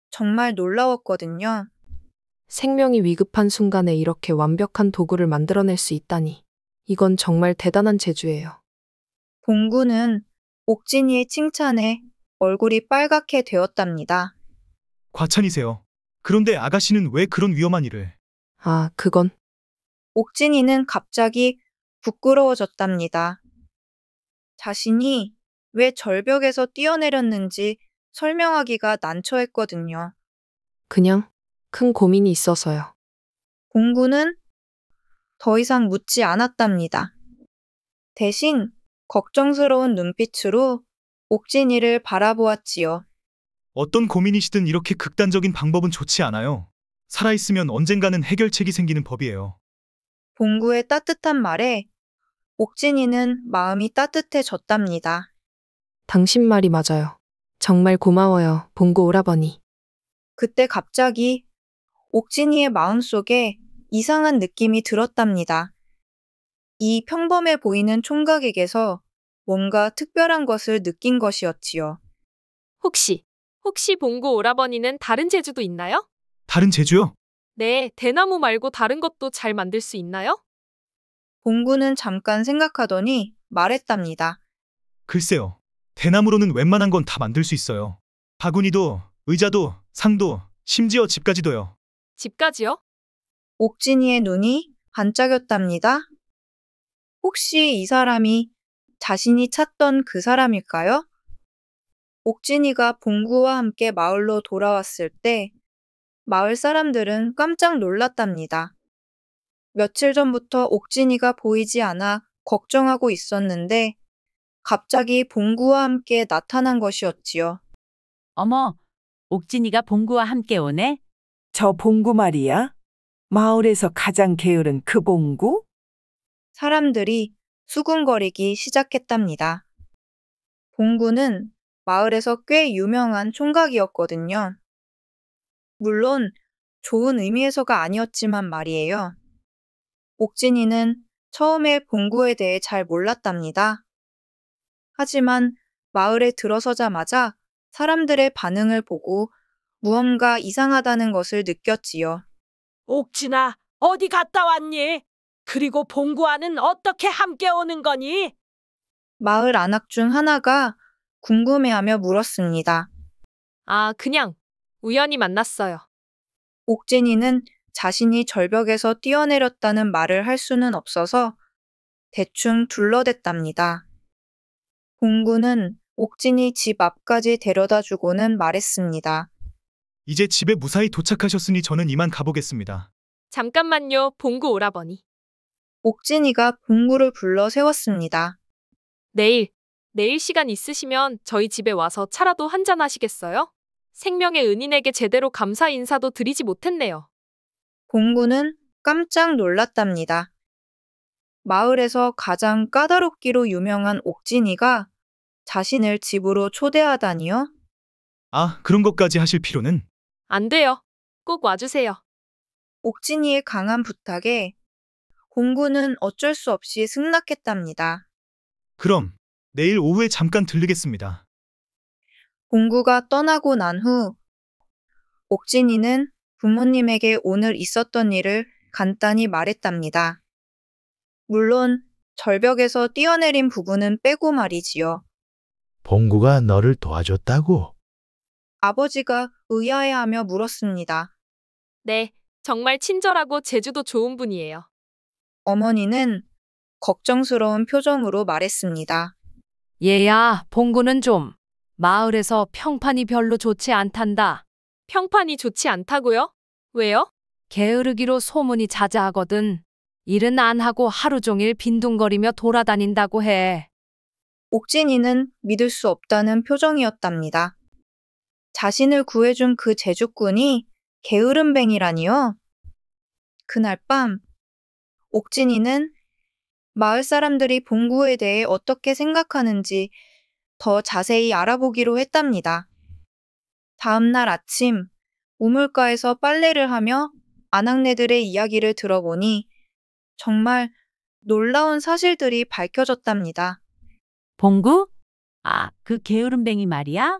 정말 놀라웠거든요. 생명이 위급한 순간에 이렇게 완벽한 도구를 만들어낼 수 있다니. 이건 정말 대단한 재주예요. 봉구는 옥진이의 칭찬에 얼굴이 빨갛게 되었답니다. 과찬이세요. 그런데 아가씨는 왜 그런 위험한 일을? 아, 그건 옥진이는 갑자기 부끄러워졌답니다. 자신이 왜 절벽에서 뛰어내렸는지 설명하기가 난처했거든요. 그냥 큰 고민이 있어서요. 봉구는 더 이상 묻지 않았답니다. 대신 걱정스러운 눈빛으로 옥진이를 바라보았지요. 어떤 고민이시든 이렇게 극단적인 방법은 좋지 않아요. 살아있으면 언젠가는 해결책이 생기는 법이에요. 봉구의 따뜻한 말에 옥진이는 마음이 따뜻해졌답니다. 당신 말이 맞아요. 정말 고마워요, 봉구 오라버니. 그때 갑자기 옥진이의 마음속에 이상한 느낌이 들었답니다. 이 평범해 보이는 총각에게서 뭔가 특별한 것을 느낀 것이었지요. 혹시 봉구 오라버니는 다른 재주도 있나요? 다른 재주요? 네, 대나무 말고 다른 것도 잘 만들 수 있나요? 봉구는 잠깐 생각하더니 말했답니다. 글쎄요. 대나무로는 웬만한 건 다 만들 수 있어요. 바구니도, 의자도, 상도, 심지어 집까지도요. 집까지요? 옥진이의 눈이 반짝였답니다. 혹시 이 사람이 자신이 찾던 그 사람일까요? 옥진이가 봉구와 함께 마을로 돌아왔을 때 마을 사람들은 깜짝 놀랐답니다. 며칠 전부터 옥진이가 보이지 않아 걱정하고 있었는데 갑자기 봉구와 함께 나타난 것이었지요. 어머, 옥진이가 봉구와 함께 오네? 저 봉구 말이야? 마을에서 가장 게으른 그 봉구? 사람들이 수군거리기 시작했답니다. 봉구는 마을에서 꽤 유명한 총각이었거든요. 물론 좋은 의미에서가 아니었지만 말이에요. 옥진이는 처음에 봉구에 대해 잘 몰랐답니다. 하지만 마을에 들어서자마자 사람들의 반응을 보고 무언가 이상하다는 것을 느꼈지요. 옥진아, 어디 갔다 왔니? 그리고 봉구와는 어떻게 함께 오는 거니? 마을 안악 중 하나가 궁금해하며 물었습니다. 아, 그냥 우연히 만났어요. 옥진이는 자신이 절벽에서 뛰어내렸다는 말을 할 수는 없어서 대충 둘러댔답니다. 봉구는 옥진이 집 앞까지 데려다 주고는 말했습니다. 이제 집에 무사히 도착하셨으니 저는 이만 가보겠습니다. 잠깐만요, 봉구 오라버니. 옥진이가 봉구를 불러 세웠습니다. 내일 시간 있으시면 저희 집에 와서 차라도 한잔 하시겠어요? 생명의 은인에게 제대로 감사 인사도 드리지 못했네요. 봉구는 깜짝 놀랐답니다. 마을에서 가장 까다롭기로 유명한 옥진이가 자신을 집으로 초대하다니요? 아, 그런 것까지 하실 필요는? 안 돼요. 꼭 와주세요. 옥진이의 강한 부탁에 봉구는 어쩔 수 없이 승낙했답니다. 그럼 내일 오후에 잠깐 들르겠습니다. 봉구가 떠나고 난 후 옥진이는 부모님에게 오늘 있었던 일을 간단히 말했답니다. 물론 절벽에서 뛰어내린 부분은 빼고 말이지요. 봉구가 너를 도와줬다고? 아버지가 의아해하며 물었습니다. 네, 정말 친절하고 제주도 좋은 분이에요. 어머니는 걱정스러운 표정으로 말했습니다. 얘야, 봉구는 좀 마을에서 평판이 별로 좋지 않단다. 평판이 좋지 않다고요? 왜요? 게으르기로 소문이 자자하거든. 일은 안 하고 하루 종일 빈둥거리며 돌아다닌다고 해. 옥진이는 믿을 수 없다는 표정이었답니다. 자신을 구해준 그 제주꾼이 게으름뱅이라니요? 그날 밤 옥진이는 마을 사람들이 봉구에 대해 어떻게 생각하는지 더 자세히 알아보기로 했답니다. 다음 날 아침 우물가에서 빨래를 하며 아낙네들의 이야기를 들어보니 정말 놀라운 사실들이 밝혀졌답니다. 봉구? 아, 그 게으름뱅이 말이야?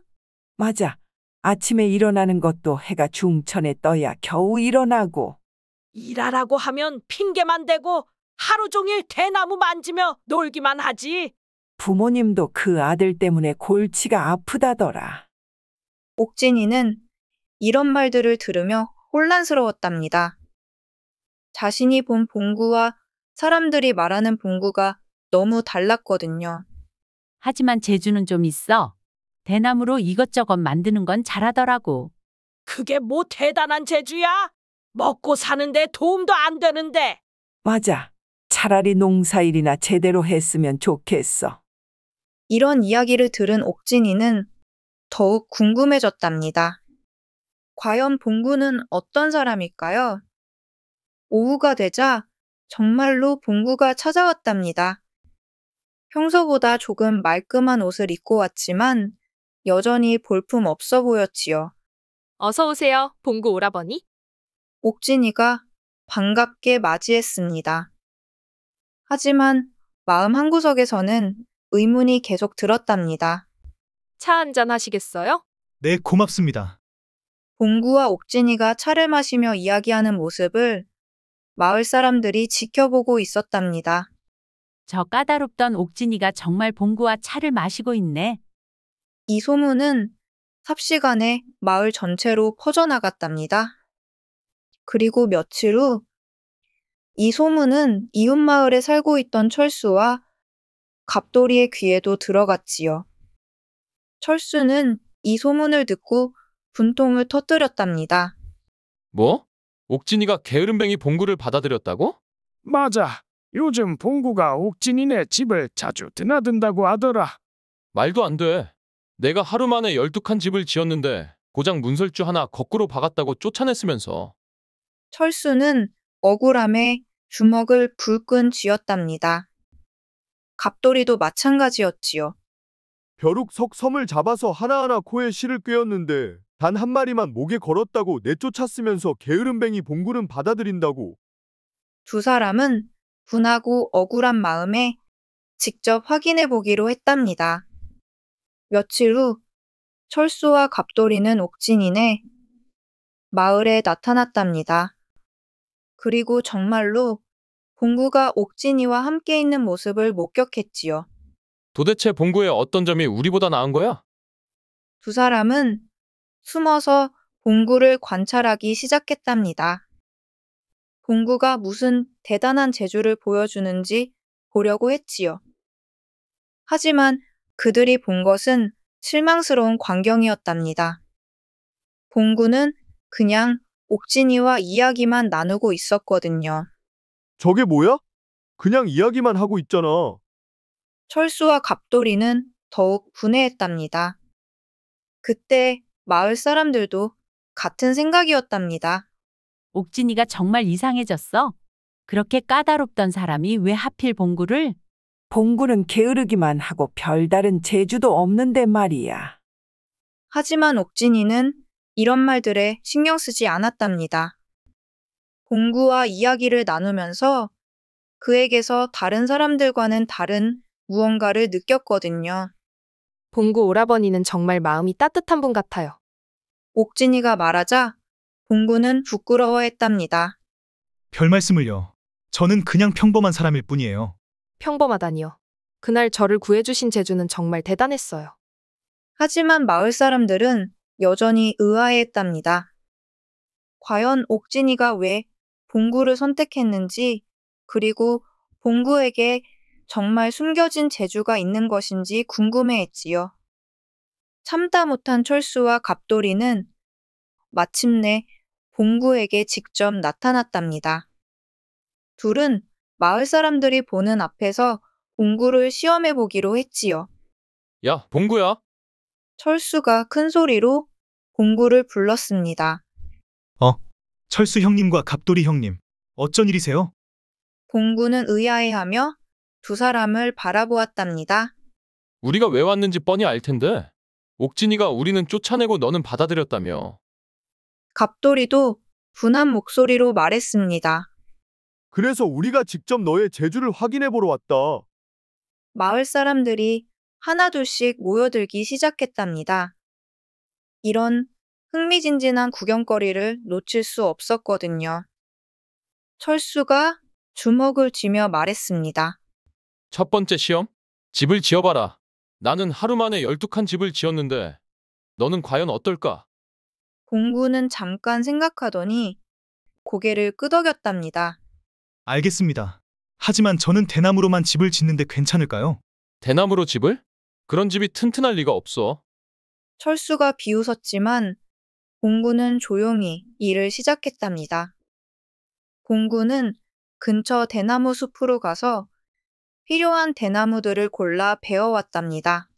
맞아. 아침에 일어나는 것도 해가 중천에 떠야 겨우 일어나고. 일하라고 하면 핑계만 대고 하루 종일 대나무 만지며 놀기만 하지. 부모님도 그 아들 때문에 골치가 아프다더라. 옥진이는 이런 말들을 들으며 혼란스러웠답니다. 자신이 본 봉구와 사람들이 말하는 봉구가 너무 달랐거든요. 하지만 재주는 좀 있어. 대나무로 이것저것 만드는 건 잘하더라고. 그게 뭐 대단한 재주야? 먹고 사는데 도움도 안 되는데. 맞아. 차라리 농사일이나 제대로 했으면 좋겠어. 이런 이야기를 들은 옥진이는 더욱 궁금해졌답니다. 과연 봉구는 어떤 사람일까요? 오후가 되자 정말로 봉구가 찾아왔답니다. 평소보다 조금 말끔한 옷을 입고 왔지만 여전히 볼품 없어 보였지요. 어서 오세요, 봉구 오라버니. 옥진이가 반갑게 맞이했습니다. 하지만 마음 한구석에서는 의문이 계속 들었답니다. 차 한잔 하시겠어요? 네, 고맙습니다. 봉구와 옥진이가 차를 마시며 이야기하는 모습을 마을 사람들이 지켜보고 있었답니다. 저 까다롭던 옥진이가 정말 봉구와 차를 마시고 있네. 이 소문은 삽시간에 마을 전체로 퍼져나갔답니다. 그리고 며칠 후 이 소문은 이웃 마을에 살고 있던 철수와 갑돌이의 귀에도 들어갔지요. 철수는 이 소문을 듣고 분통을 터뜨렸답니다. 뭐? 옥진이가 게으름뱅이 봉구를 받아들였다고? 맞아. 요즘 봉구가 옥진이네 집을 자주 드나든다고 하더라. 말도 안 돼. 내가 하루 만에 12칸 집을 지었는데 고장 문설주 하나 거꾸로 박았다고 쫓아냈으면서. 철수는 억울함에 주먹을 불끈 쥐었답니다. 갑돌이도 마찬가지였지요. 벼룩 석섬을 잡아서 하나하나 코에 실을 꿰었는데 단 한 마리만 목에 걸었다고 내쫓았으면서 게으름뱅이 봉구는 받아들인다고. 두 사람은 분하고 억울한 마음에 직접 확인해 보기로 했답니다. 며칠 후 철수와 갑돌이는 옥진이네 마을에 나타났답니다. 그리고 정말로 봉구가 옥진이와 함께 있는 모습을 목격했지요. 도대체 봉구의 어떤 점이 우리보다 나은 거야? 두 사람은 숨어서 봉구를 관찰하기 시작했답니다. 봉구가 무슨 대단한 재주를 보여주는지 보려고 했지요. 하지만 그들이 본 것은 실망스러운 광경이었답니다. 봉구는 그냥 옥진이와 이야기만 나누고 있었거든요. 저게 뭐야? 그냥 이야기만 하고 있잖아. 철수와 갑돌이는 더욱 분해했답니다. 그때 마을 사람들도 같은 생각이었답니다. 옥진이가 정말 이상해졌어. 그렇게 까다롭던 사람이 왜 하필 봉구를? 봉구는 게으르기만 하고 별다른 재주도 없는데 말이야. 하지만 옥진이는 이런 말들에 신경 쓰지 않았답니다. 봉구와 이야기를 나누면서 그에게서 다른 사람들과는 다른 무언가를 느꼈거든요. 봉구 오라버니는 정말 마음이 따뜻한 분 같아요. 옥진이가 말하자 봉구는 부끄러워했답니다. 별 말씀을요. 저는 그냥 평범한 사람일 뿐이에요. 평범하다니요. 그날 저를 구해주신 재주는 정말 대단했어요. 하지만 마을 사람들은 여전히 의아해했답니다. 과연 옥진이가 왜 봉구를 선택했는지, 그리고 봉구에게 정말 숨겨진 재주가 있는 것인지 궁금해했지요. 참다 못한 철수와 갑돌이는 마침내 봉구에게 직접 나타났답니다. 둘은 마을 사람들이 보는 앞에서 봉구를 시험해 보기로 했지요. 야, 봉구야. 철수가 큰 소리로 봉구를 불렀습니다. 철수 형님과 갑돌이 형님, 어쩐 일이세요? 봉구는 의아해하며 두 사람을 바라보았답니다. 우리가 왜 왔는지 뻔히 알 텐데. 옥진이가 우리는 쫓아내고 너는 받아들였다며. 갑돌이도 분한 목소리로 말했습니다. 그래서 우리가 직접 너의 재주를 확인해 보러 왔다. 마을 사람들이 하나둘씩 모여들기 시작했답니다. 이런 흥미진진한 구경거리를 놓칠 수 없었거든요. 철수가 주먹을 쥐며 말했습니다. 첫 번째 시험? 집을 지어봐라. 나는 하루 만에 12칸 집을 지었는데 너는 과연 어떨까? 봉구는 잠깐 생각하더니 고개를 끄덕였답니다. 알겠습니다. 하지만 저는 대나무로만 집을 짓는데 괜찮을까요? 대나무로 집을? 그런 집이 튼튼할 리가 없어. 철수가 비웃었지만 봉구는 조용히 일을 시작했답니다. 봉구는 근처 대나무 숲으로 가서 필요한 대나무들을 골라 베어왔답니다.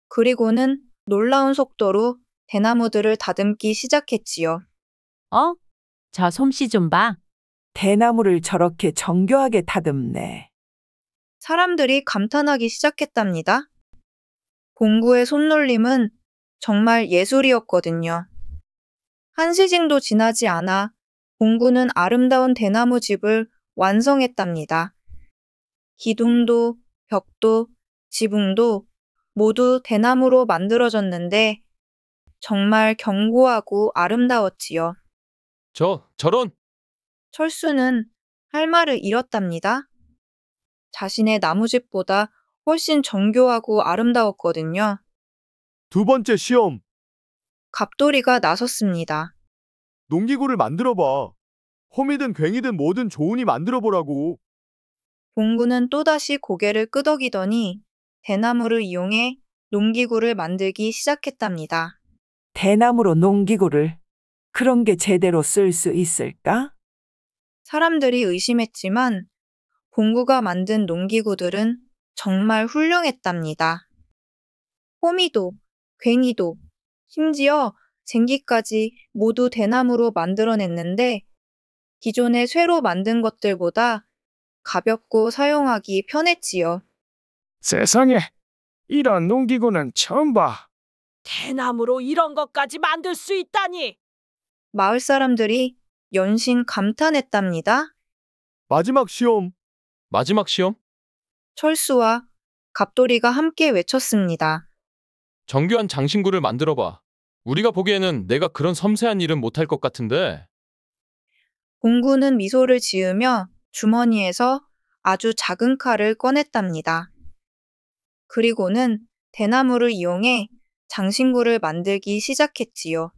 그리고는 놀라운 속도로 대나무들을 다듬기 시작했지요. 저 솜씨 좀 봐. 대나무를 저렇게 정교하게 다듬네. 사람들이 감탄하기 시작했답니다. 봉구의 손놀림은 정말 예술이었거든요. 한시징도 지나지 않아 봉구는 아름다운 대나무 집을 완성했답니다. 기둥도 벽도 지붕도 모두 대나무로 만들어졌는데 정말 견고하고 아름다웠지요. 저런. 철수는 할 말을 잃었답니다. 자신의 나무집보다 훨씬 정교하고 아름다웠거든요. 두 번째 시험. 갑돌이가 나섰습니다. 농기구를 만들어봐. 홈이든 괭이든 뭐든 좋으니 만들어보라고. 봉구는 또다시 고개를 끄덕이더니 대나무를 이용해 농기구를 만들기 시작했답니다. 대나무로 농기구를. 그런 게 제대로 쓸 수 있을까? 사람들이 의심했지만 봉구가 만든 농기구들은 정말 훌륭했답니다. 호미도, 괭이도, 심지어 쟁기까지 모두 대나무로 만들어냈는데 기존의 쇠로 만든 것들보다 가볍고 사용하기 편했지요. 세상에, 이런 농기구는 처음 봐. 대나무로 이런 것까지 만들 수 있다니. 마을 사람들이 연신 감탄했답니다. 마지막 시험. 마지막 시험? 철수와 갑돌이가 함께 외쳤습니다. 정교한 장신구를 만들어봐. 우리가 보기에는 내가 그런 섬세한 일은 못할 것 같은데. 봉구는 미소를 지으며 주머니에서 아주 작은 칼을 꺼냈답니다. 그리고는 대나무를 이용해 장신구를 만들기 시작했지요.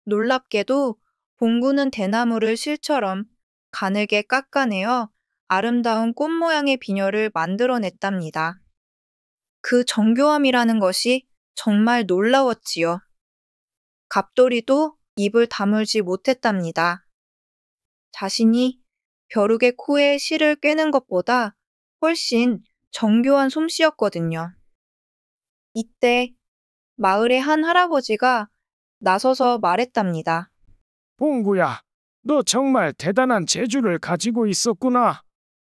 놀랍게도 봉구는 대나무를 실처럼 가늘게 깎아내어 아름다운 꽃 모양의 비녀를 만들어냈답니다. 그 정교함이라는 것이 정말 놀라웠지요. 갑돌이도 입을 다물지 못했답니다. 자신이 벼룩의 코에 실을 꿰는 것보다 훨씬 정교한 솜씨였거든요. 이때 마을의 한 할아버지가 나서서 말했답니다. 봉구야, 너 정말 대단한 재주를 가지고 있었구나.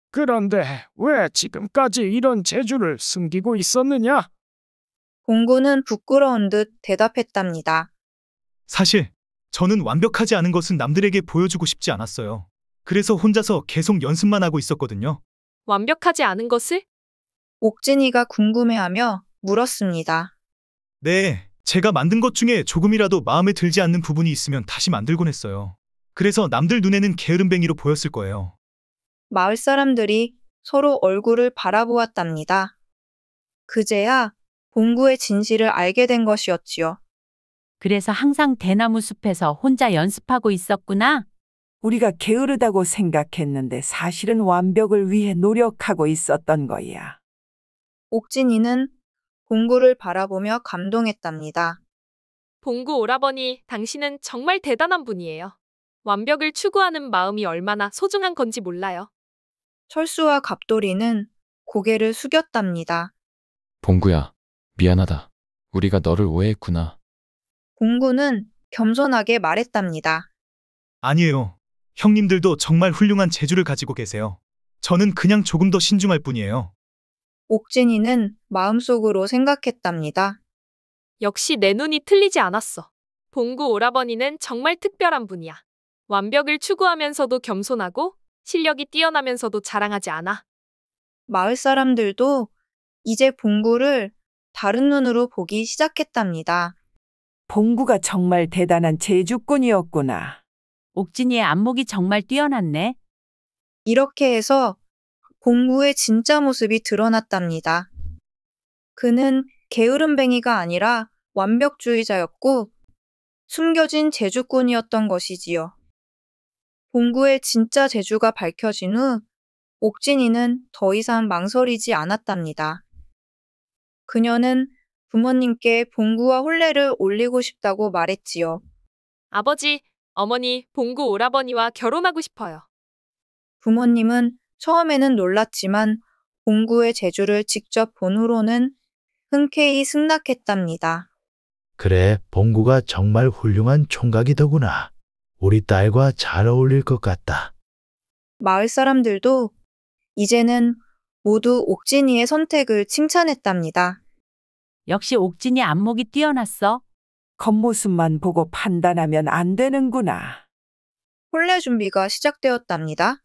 그런데 왜 지금까지 이런 재주를 숨기고 있었느냐? 봉구는 부끄러운 듯 대답했답니다. 사실 저는 완벽하지 않은 것은 남들에게 보여주고 싶지 않았어요. 그래서 혼자서 계속 연습만 하고 있었거든요. 완벽하지 않은 것을? 옥진이가 궁금해하며 물었습니다. 네, 제가 만든 것 중에 조금이라도 마음에 들지 않는 부분이 있으면 다시 만들곤 했어요. 그래서 남들 눈에는 게으름뱅이로 보였을 거예요. 마을 사람들이 서로 얼굴을 바라보았답니다. 그제야 봉구의 진실을 알게 된 것이었지요. 그래서 항상 대나무 숲에서 혼자 연습하고 있었구나. 우리가 게으르다고 생각했는데 사실은 완벽을 위해 노력하고 있었던 거야. 옥진이는 봉구를 바라보며 감동했답니다. 봉구 오라버니, 당신은 정말 대단한 분이에요. 완벽을 추구하는 마음이 얼마나 소중한 건지 몰라요. 철수와 갑돌이는 고개를 숙였답니다. 봉구야, 미안하다. 우리가 너를 오해했구나. 봉구는 겸손하게 말했답니다. 아니에요. 형님들도 정말 훌륭한 재주를 가지고 계세요. 저는 그냥 조금 더 신중할 뿐이에요. 옥진이는 마음속으로 생각했답니다. 역시 내 눈이 틀리지 않았어. 봉구 오라버니는 정말 특별한 분이야. 완벽을 추구하면서도 겸손하고 실력이 뛰어나면서도 자랑하지 않아. 마을 사람들도 이제 봉구를 다른 눈으로 보기 시작했답니다. 봉구가 정말 대단한 재주꾼이었구나. 옥진이의 안목이 정말 뛰어났네. 이렇게 해서 봉구의 진짜 모습이 드러났답니다. 그는 게으름뱅이가 아니라 완벽주의자였고 숨겨진 재주꾼이었던 것이지요. 봉구의 진짜 재주가 밝혀진 후 옥진이는 더 이상 망설이지 않았답니다. 그녀는 부모님께 봉구와 혼례를 올리고 싶다고 말했지요. 아버지, 어머니, 봉구 오라버니와 결혼하고 싶어요. 부모님은 처음에는 놀랐지만 봉구의 재주를 직접 본 후로는 흔쾌히 승낙했답니다. 그래, 봉구가 정말 훌륭한 총각이더구나. 우리 딸과 잘 어울릴 것 같다. 마을 사람들도 이제는 모두 옥진이의 선택을 칭찬했답니다. 역시 옥진이 안목이 뛰어났어. 겉모습만 보고 판단하면 안 되는구나. 혼례 준비가 시작되었답니다.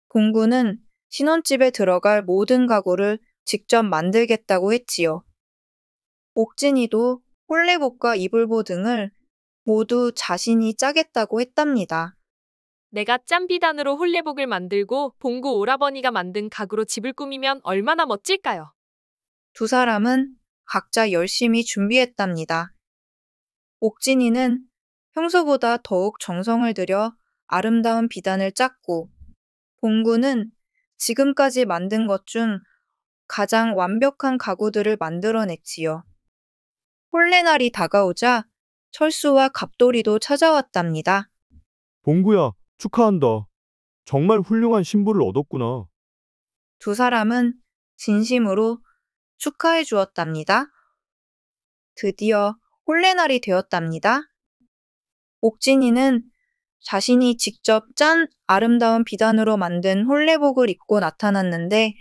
봉구는 신혼집에 들어갈 모든 가구를 직접 만들겠다고 했지요. 옥진이도 혼례복과 이불보 등을 모두 자신이 짜겠다고 했답니다. 내가 짠 비단으로 혼례복을 만들고 봉구 오라버니가 만든 가구로 집을 꾸미면 얼마나 멋질까요? 두 사람은 각자 열심히 준비했답니다. 옥진이는 평소보다 더욱 정성을 들여 아름다운 비단을 짰고 봉구는 지금까지 만든 것 중 가장 완벽한 가구들을 만들어냈지요. 혼례날이 다가오자 철수와 갑돌이도 찾아왔답니다. 봉구야, 축하한다. 정말 훌륭한 신부를 얻었구나. 두 사람은 진심으로 축하해 주었답니다. 드디어 혼례날이 되었답니다. 옥진이는 자신이 직접 짠 아름다운 비단으로 만든 혼례복을 입고 나타났는데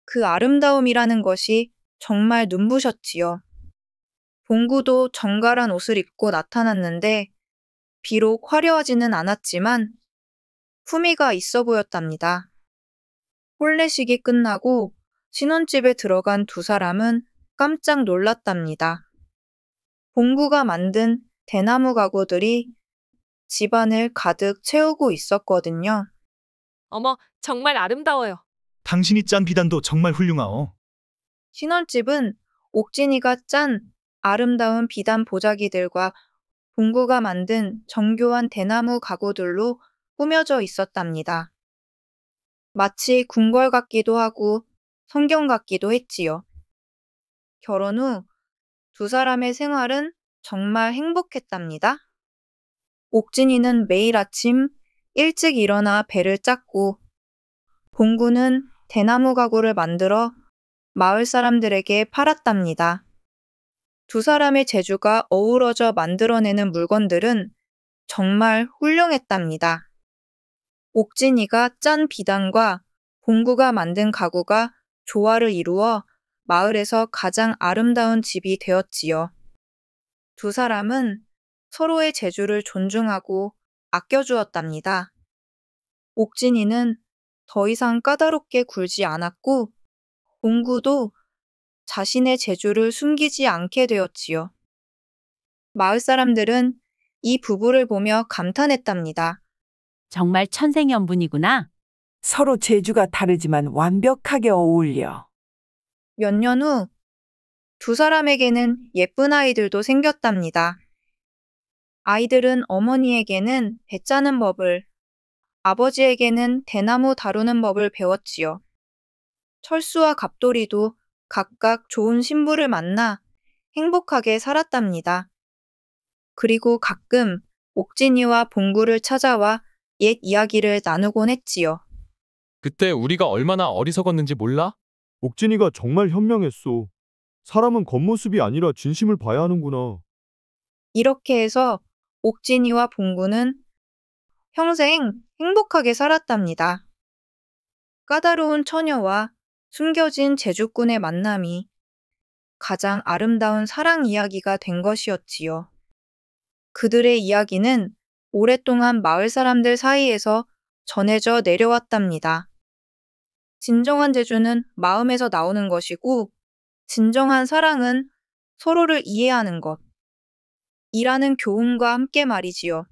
그 아름다움이라는 것이 정말 눈부셨지요. 봉구도 정갈한 옷을 입고 나타났는데 비록 화려하지는 않았지만 품위가 있어 보였답니다. 혼례식이 끝나고 신혼집에 들어간 두 사람은 깜짝 놀랐답니다. 봉구가 만든 대나무 가구들이 집안을 가득 채우고 있었거든요. 어머, 정말 아름다워요. 당신이 짠 비단도 정말 훌륭하오. 신혼집은 옥진이가 짠 아름다운 비단 보자기들과 봉구가 만든 정교한 대나무 가구들로 꾸며져 있었답니다. 마치 궁궐 같기도 하고 성경 같기도 했지요. 결혼 후 두 사람의 생활은 정말 행복했답니다. 옥진이는 매일 아침 일찍 일어나 배를 짰고 봉구는 대나무 가구를 만들어 마을 사람들에게 팔았답니다. 두 사람의 재주가 어우러져 만들어내는 물건들은 정말 훌륭했답니다. 옥진이가 짠 비단과 봉구가 만든 가구가 조화를 이루어 마을에서 가장 아름다운 집이 되었지요. 두 사람은 서로의 재주를 존중하고 아껴주었답니다. 옥진이는 더 이상 까다롭게 굴지 않았고 봉구도 자신의 재주를 숨기지 않게 되었지요. 마을 사람들은 이 부부를 보며 감탄했답니다. 정말 천생연분이구나. 서로 재주가 다르지만 완벽하게 어울려. 몇 년 후 두 사람에게는 예쁜 아이들도 생겼답니다. 아이들은 어머니에게는 배 짜는 법을, 아버지에게는 대나무 다루는 법을 배웠지요. 철수와 갑돌이도 각각 좋은 신부를 만나 행복하게 살았답니다. 그리고 가끔 옥진이와 봉구를 찾아와 옛 이야기를 나누곤 했지요. 그때 우리가 얼마나 어리석었는지 몰라? 옥진이가 정말 현명했소. 사람은 겉모습이 아니라 진심을 봐야 하는구나. 이렇게 해서 옥진이와 봉구는 평생 행복하게 살았답니다. 까다로운 처녀와 숨겨진 제주꾼의 만남이 가장 아름다운 사랑 이야기가 된 것이었지요. 그들의 이야기는 오랫동안 마을 사람들 사이에서 전해져 내려왔답니다. 진정한 재주는 마음에서 나오는 것이고 진정한 사랑은 서로를 이해하는 것. 이라는 교훈과 함께 말이지요.